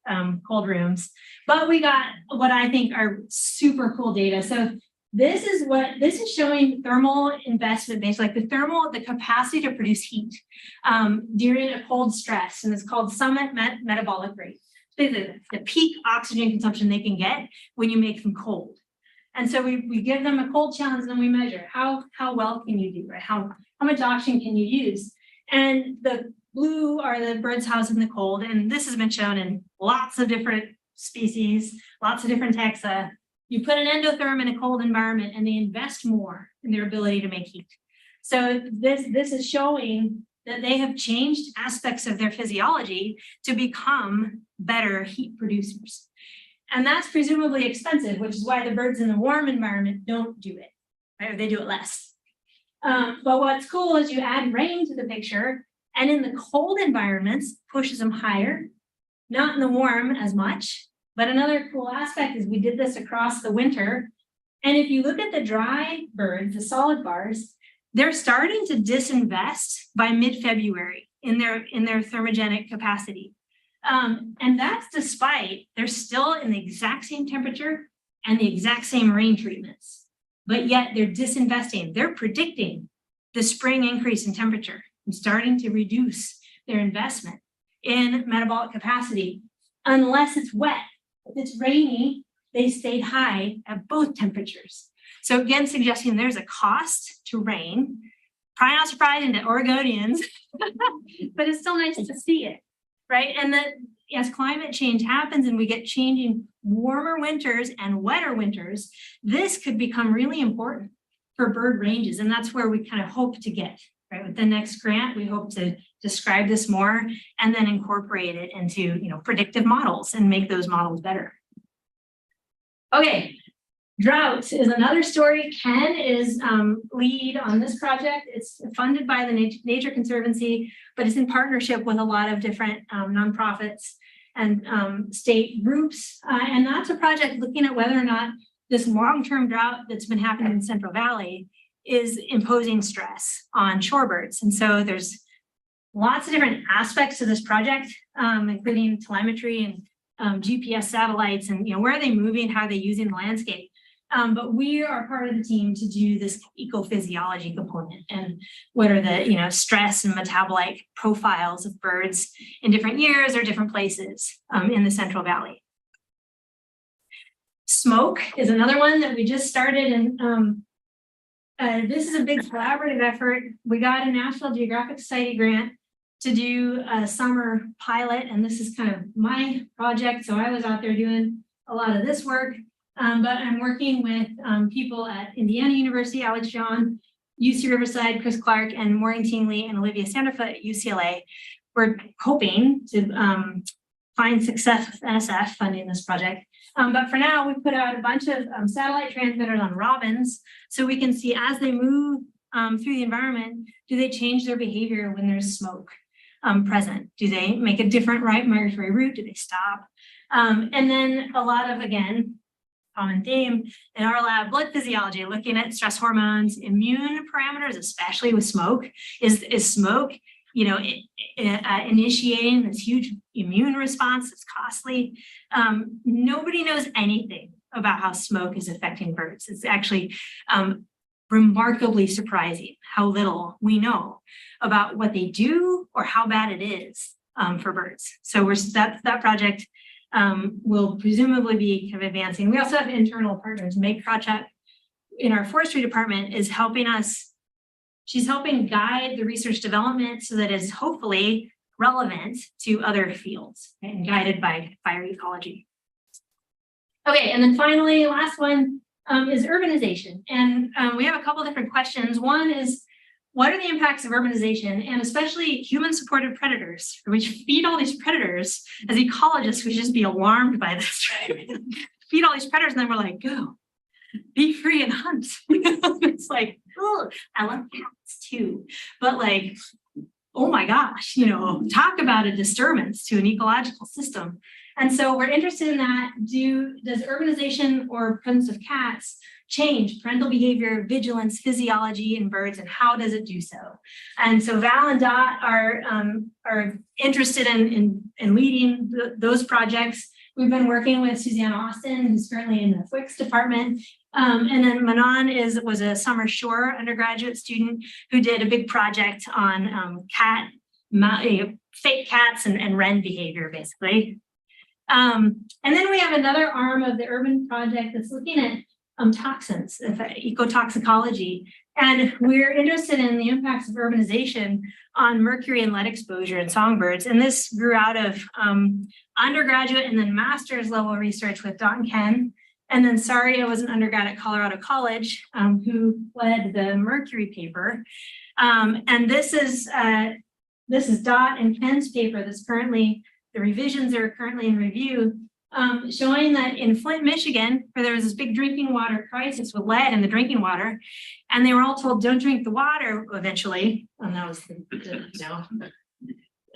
Speaker 4: cold rooms. But we got what I think are super cool data. So this is showing thermal investment based, like the capacity to produce heat during a cold stress, and it's called summit metabolic rate. The peak oxygen consumption they can get when you make them cold. And so we give them a cold challenge, and then we measure how well can you do, right? How much oxygen can you use? And the blue are the birds housed in the cold, and this has been shown in lots of different species, lots of different taxa. You put an endotherm in a cold environment, and they invest more in their ability to make heat. So this is showing that they have changed aspects of their physiology to become better heat producers. And that's presumably expensive, which is why the birds in the warm environment don't do it, right? Or they do it less. But what's cool is you add rain to the picture, and in the cold environments, pushes them higher, not in the warm as much. But another cool aspect is we did this across the winter. And if you look at the dry birds, the solid bars, they're starting to disinvest by mid-February in their thermogenic capacity. And that's despite they're still in the exact same temperature and the exact same rain treatments, but yet they're disinvesting. They're predicting the spring increase in temperature and starting to reduce their investment in metabolic capacity unless it's wet. If it's rainy, they stayed high at both temperatures. So again, suggesting there's a cost to rain, probably not surprising to Oregonians, but it's still nice to see it. Right. And that as climate change happens and we get changing warmer winters and wetter winters, this could become really important for bird ranges. And that's where we kind of hope to get, right? With the next grant, we hope to describe this more and then incorporate it into, predictive models and make those models better. Okay. Drought is another story. Ken is lead on this project. It's funded by the Nature Conservancy, but it's in partnership with a lot of different nonprofits and state groups. And that's a project looking at whether or not this long-term drought that's been happening in Central Valley is imposing stress on shorebirds. And so there's lots of different aspects to this project, including telemetry and GPS satellites and where are they moving, how are they using the landscape. But we are part of the team to do this ecophysiology component and what are the stress and metabolite profiles of birds in different years or different places in the Central Valley. Smoke is another one that we just started, and this is a big collaborative effort. We got a National Geographic Society grant to do a summer pilot, and this is kind of my project. So I was out there doing a lot of this work. But I'm working with people at Indiana University, Alex John, UC Riverside, Chris Clark, and Maureen Tingley and Olivia Sanderfoot at UCLA. We're hoping to find success with NSF funding this project. But for now, we put out a bunch of satellite transmitters on robins so we can see as they move through the environment, do they change their behavior when there's smoke present? Do they make a different migratory route? Do they stop? And then a lot of, again, common theme in our lab, blood physiology, looking at stress hormones, immune parameters, especially with smoke. Is smoke, initiating this huge immune response that's costly? Nobody knows anything about how smoke is affecting birds. It's actually remarkably surprising how little we know about what they do or how bad it is for birds. So that project will presumably be kind of advancing. We also have internal partners. Meg Krawchuk in our forestry department is helping us. She's helping guide the research development so that it's hopefully relevant to other fields and guided by fire ecology. Okay, and then finally, last one is urbanization. And we have a couple different questions. One is, what are the impacts of urbanization and especially human-supported predators, which feed all these predators? As ecologists, we should just be alarmed by this, right? Feed all these predators, and then we're like, go, be free and hunt. It's like, oh, I love cats too, but like, oh my gosh, talk about a disturbance to an ecological system. And so we're interested in that. Does urbanization or presence of cats change parental behavior, vigilance, physiology in birds, and how does it do so? And so Val and Dot are interested in leading those projects. We've been working with Suzanne Austin, who's currently in the FWICS department. And then Manon was a Summer Shore undergraduate student who did a big project on fake cats and wren behavior, basically. And then we have another arm of the urban project that's looking at toxins, ecotoxicology. And we're interested in the impacts of urbanization on mercury and lead exposure in songbirds. And this grew out of undergraduate and then master's level research with Dot and Ken. And then Saria was an undergrad at Colorado College who led the mercury paper. And this is Dot and Ken's paper that's currently, the revisions are currently in review, showing that in Flint, Michigan, where there was this big drinking water crisis with lead in the drinking water, and they were all told, don't drink the water eventually. And that was,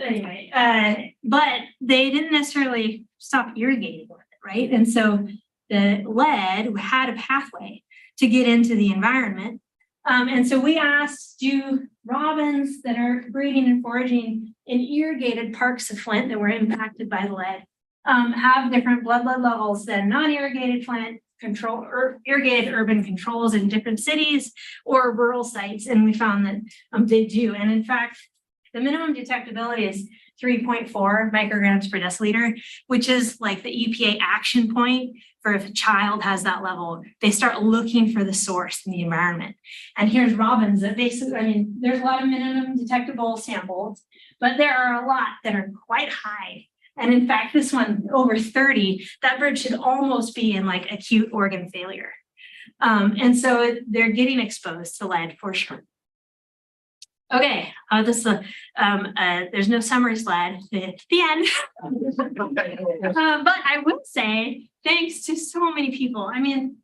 Speaker 4: anyway, but they didn't necessarily stop irrigating with it, right? And so the lead had a pathway to get into the environment. And so we asked, do robins that are breeding and foraging in irrigated parks of Flint that were impacted by the lead have different blood lead levels than non-irrigated Flint control or irrigated urban controls in different cities or rural sites? And we found that they do. And in fact, the minimum detectability is 3.4 micrograms per deciliter, which is like the EPA action point for if a child has that level, they start looking for the source in the environment. And here's robins that basically, there's a lot of minimum detectable samples, but there are a lot that are quite high. And in fact, this one over 30, that bird should almost be in like acute organ failure. And so they're getting exposed to lead for sure. Okay, there's no summary slide at the end. But I would say thanks to so many people. I mean,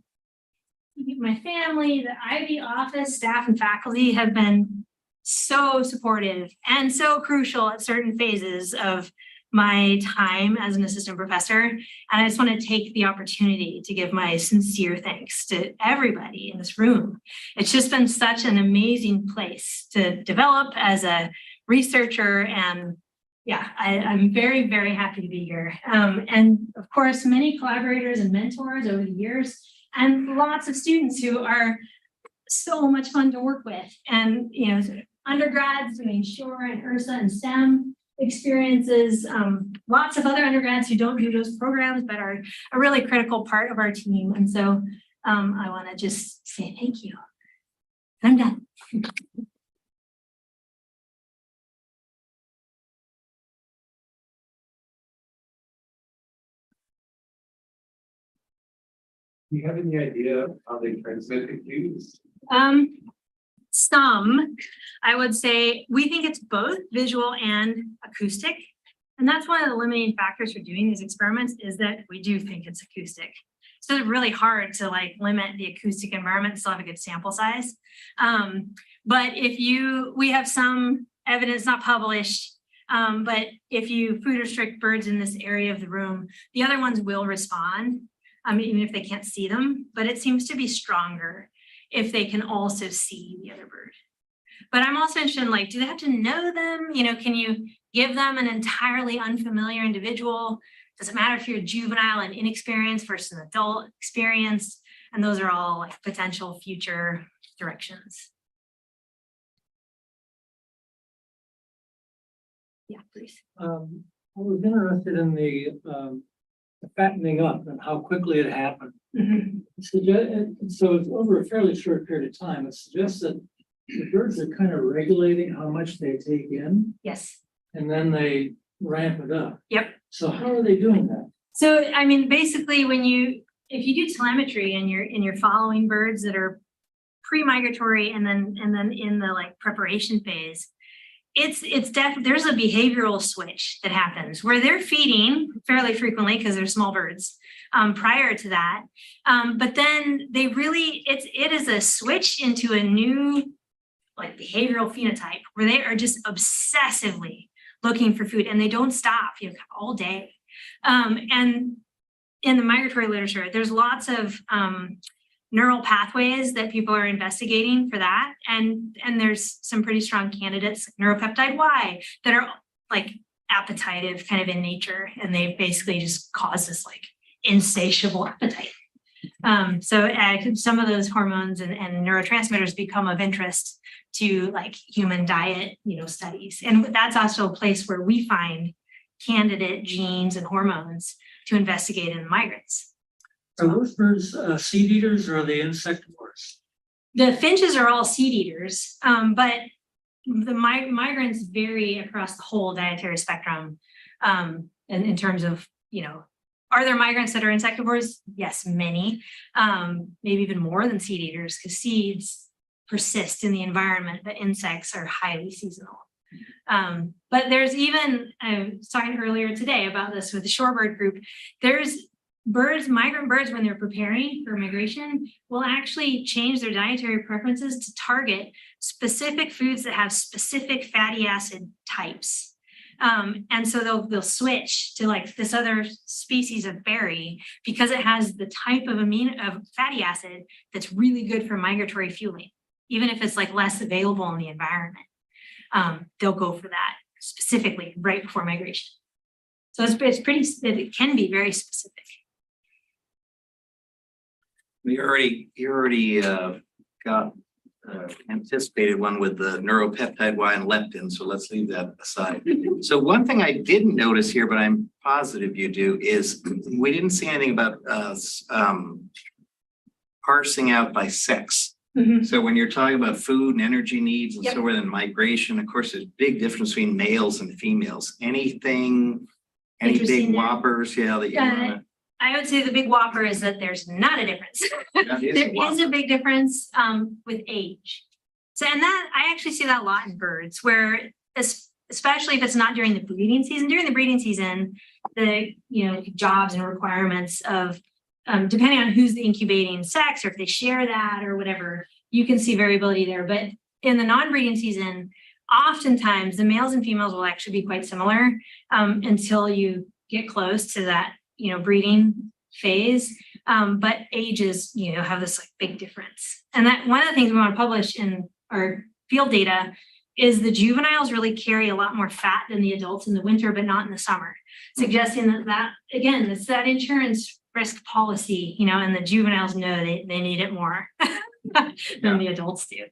Speaker 4: my family, the IB office, staff and faculty have been so supportive and so crucial at certain phases of my time as an assistant professor. And I just want to take the opportunity to give my sincere thanks to everybody in this room. It's just been such an amazing place to develop as a researcher. And yeah, I'm very, very happy to be here. And of course, many collaborators and mentors over the years, and lots of students who are so much fun to work with. And, undergrads doing Shore and Ursa and STEM experiences, lots of other undergrads who don't do those programs, but are a really critical part of our team. And so I want to just say thank you. I'm done.
Speaker 3: Do you have any idea how they transmit the cues?
Speaker 4: Some, I would say, we think it's both visual and acoustic. And that's one of the limiting factors for doing these experiments is that we do think it's acoustic. So it's really hard to limit the acoustic environment and still have a good sample size. But we have some evidence not published, but if you food restrict birds in this area of the room, the other ones will respond, even if they can't see them, but it seems to be stronger if they can also see the other bird. But I'm also interested in do they have to know them? Can you give them an entirely unfamiliar individual? Does it matter if you're juvenile and inexperienced versus an adult experienced? And those are all potential future directions. Yeah, please.
Speaker 3: I was interested in the fattening up and how quickly it happened.
Speaker 4: Mm-hmm.
Speaker 3: So it's over a fairly short period of time. It suggests that the birds are kind of regulating how much they take in.
Speaker 4: Yes.
Speaker 3: And then they ramp it up.
Speaker 4: Yep.
Speaker 3: So how are they doing that?
Speaker 4: So, basically if you do telemetry and you're following birds that are pre-migratory and then in the preparation phase, it's definitely, there's a behavioral switch that happens where they're feeding fairly frequently because they're small birds prior to that. But then it is a switch into a new like behavioral phenotype where they are just obsessively looking for food and they don't stop, all day. And in the migratory literature, there's lots of neural pathways that people are investigating for that. And there's some pretty strong candidates, neuropeptide Y, that are like appetitive kind of in nature. And they basically just cause this like insatiable appetite. So some of those hormones and neurotransmitters become of interest to like human diet, studies. And that's also a place where we find candidate genes and hormones to investigate in migrants.
Speaker 3: Are those birds seed eaters or are they insectivores?
Speaker 4: The finches are all seed eaters, but the migrants vary across the whole dietary spectrum. And in terms of, are there migrants that are insectivores? Yes, many, maybe even more than seed eaters, because seeds persist in the environment, but insects are highly seasonal. But there's even, I was talking earlier today about this with the shorebird group, there's migrant birds, when they're preparing for migration, will actually change their dietary preferences to target specific foods that have specific fatty acid types. And so they'll switch to like this other species of berry because it has the type of fatty acid that's really good for migratory fueling, even if it's like less available in the environment. They'll go for that specifically right before migration. So it can be very specific.
Speaker 5: You already got anticipated one with the neuropeptide Y and leptin, so let's leave that aside. So one thing I didn't notice here, but I'm positive you do, is we didn't see anything about parsing out by sex.
Speaker 4: Mm-hmm.
Speaker 5: So when you're talking about food and energy needs and
Speaker 4: Yep.
Speaker 5: so forth and migration, of course, there's a big difference between males and females. Any big
Speaker 4: Interesting there.
Speaker 5: whoppers, that you wanna?
Speaker 4: I would say the big whopper is that there's not a difference.
Speaker 5: That is a
Speaker 4: There is
Speaker 5: whopper.
Speaker 4: a big difference with age. So, and that I actually see that a lot in birds, where especially if it's not during the breeding season. During the breeding season, the jobs and requirements of depending on who's the incubating sex or if they share that or whatever, you can see variability there. But in the non-breeding season, oftentimes the males and females will actually be quite similar until you get close to that breeding phase. But ages, have this like big difference. And that one of the things we want to publish in our field data is the juveniles really carry a lot more fat than the adults in the winter, but not in the summer, suggesting that again, it's that insurance risk policy, and the juveniles know they need it more than the adults do.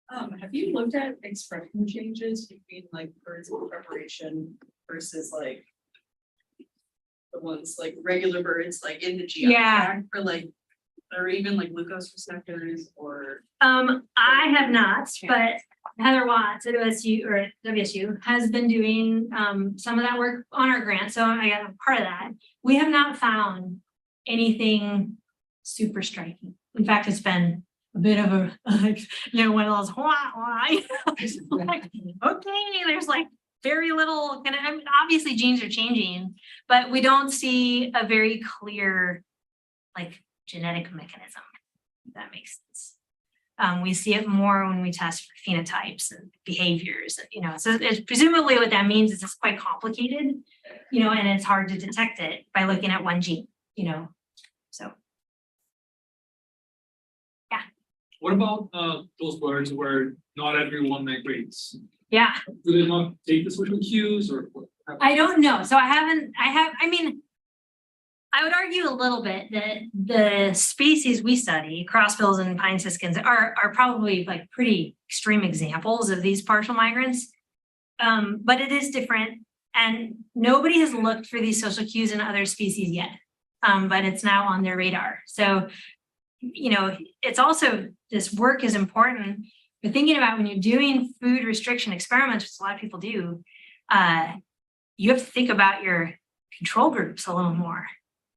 Speaker 1: Have you looked at expression changes between like birds in preparation versus like the ones like regular birds like in the GI tract for like, or even like glucose receptors or?
Speaker 4: I have not, but Heather Watts at OSU or WSU has been doing some of that work on our grant. So I got a part of that. We have not found anything super striking. In fact, it's been a bit of a one of those like, okay, there's like very little obviously genes are changing, but we don't see a very clear like genetic mechanism, if that makes sense. We see it more when we test for phenotypes and behaviors, so it's presumably what that means is it's quite complicated, and it's hard to detect it by looking at one gene, so. Yeah.
Speaker 6: What about those birds where not everyone migrates?
Speaker 4: Yeah.
Speaker 6: Do they not take the social cues or what?
Speaker 4: I don't know. So I would argue a little bit that the species we study, crossbills and pine siskins, are probably like pretty extreme examples of these partial migrants. But it is different, and nobody has looked for these social cues in other species yet. But it's now on their radar. So, it's also, this work is important. But thinking about when you're doing food restriction experiments, which a lot of people do, you have to think about your control groups a little more.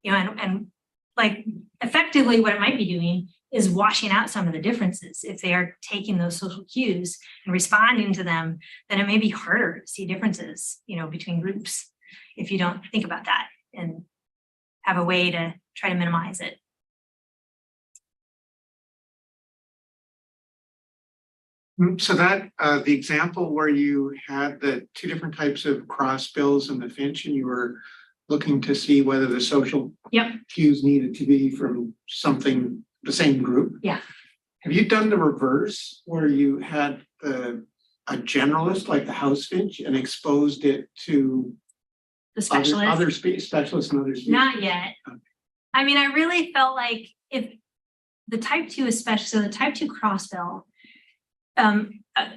Speaker 4: And like effectively what it might be doing is washing out some of the differences. If they are taking those social cues and responding to them, then it may be harder to see differences, between groups if you don't think about that and have a way to try to minimize it.
Speaker 2: So that, the example where you had the two different types of crossbills and the finch, and you were looking to see whether the social
Speaker 4: Yep.
Speaker 2: cues needed to be from something, the same group.
Speaker 4: Yeah.
Speaker 2: Have you done the reverse where you had a generalist like the house finch and exposed it to
Speaker 4: The specialist.
Speaker 2: other specialists and other species?
Speaker 4: Not yet.
Speaker 2: Okay.
Speaker 4: I mean, I really felt like if the type 2 especially, so the type 2 crossbill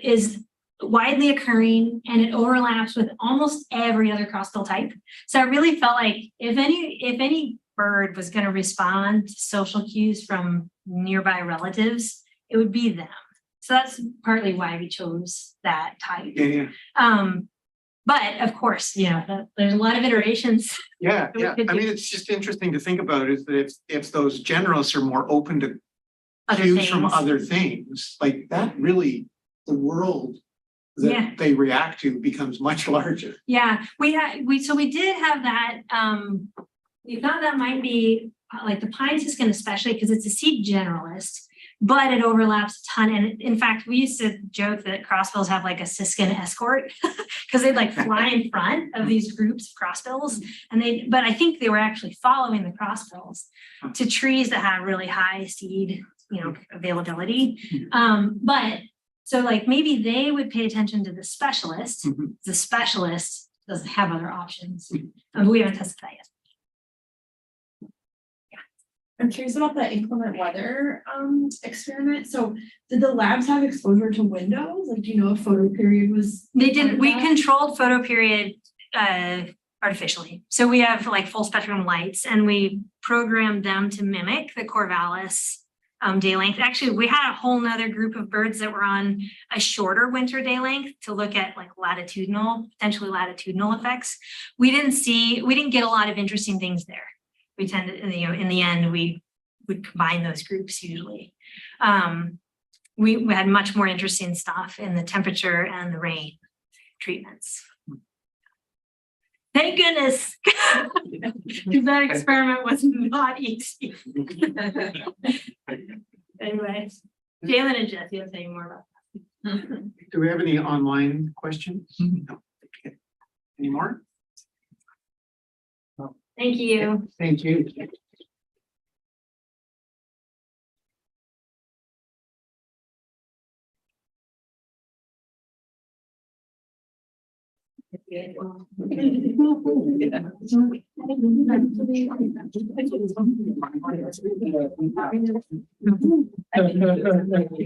Speaker 4: is widely occurring and it overlaps with almost every other crossbill type. So I really felt like if any bird was going to respond to social cues from nearby relatives, it would be them. So that's partly why we chose that type.
Speaker 2: Yeah.
Speaker 4: But of course, you know, there's a lot of iterations.
Speaker 2: Yeah.
Speaker 4: We could
Speaker 2: I
Speaker 4: do-
Speaker 2: mean, it's just interesting to think about is that if those generalists are more open to
Speaker 4: Other
Speaker 2: cues from
Speaker 4: things.
Speaker 2: other things, like that really, the world
Speaker 4: Yeah.
Speaker 2: that they react to becomes much larger.
Speaker 4: Yeah, we did have that, we thought that might be like the pine siskin especially because it's a seed generalist, but it overlaps a ton. And in fact, we used to joke that crossbills have like a siskin escort because they'd like fly in front of these groups of crossbills. And but I think they were actually following the crossbills to trees that had really high seed, you know, availability. But so like maybe they would pay attention to the specialist.
Speaker 2: Mhm.
Speaker 4: The specialist doesn't have other options. But we haven't tested that yet.
Speaker 7: I'm curious about the inclement weather experiment. So did the labs have exposure to windows? Like, do you know if photo period was?
Speaker 4: They didn't, we
Speaker 7: part of that?
Speaker 4: controlled photo period artificially. So we have like full spectrum lights and we programmed them to mimic the Corvallis day length. Actually, we had a whole nother group of birds that were on a shorter winter day length to look at like potentially latitudinal effects. We didn't get a lot of interesting things there. We tended, you know, in the end, we would combine those groups usually. We had much more interesting stuff in the temperature and the rain treatments. Thank goodness, because that experiment was not easy. Anyway, Jalen and Jesse will tell you more about that.
Speaker 2: Do we have any online questions? No. Okay. Any more?
Speaker 4: Thank you.
Speaker 2: Thank you.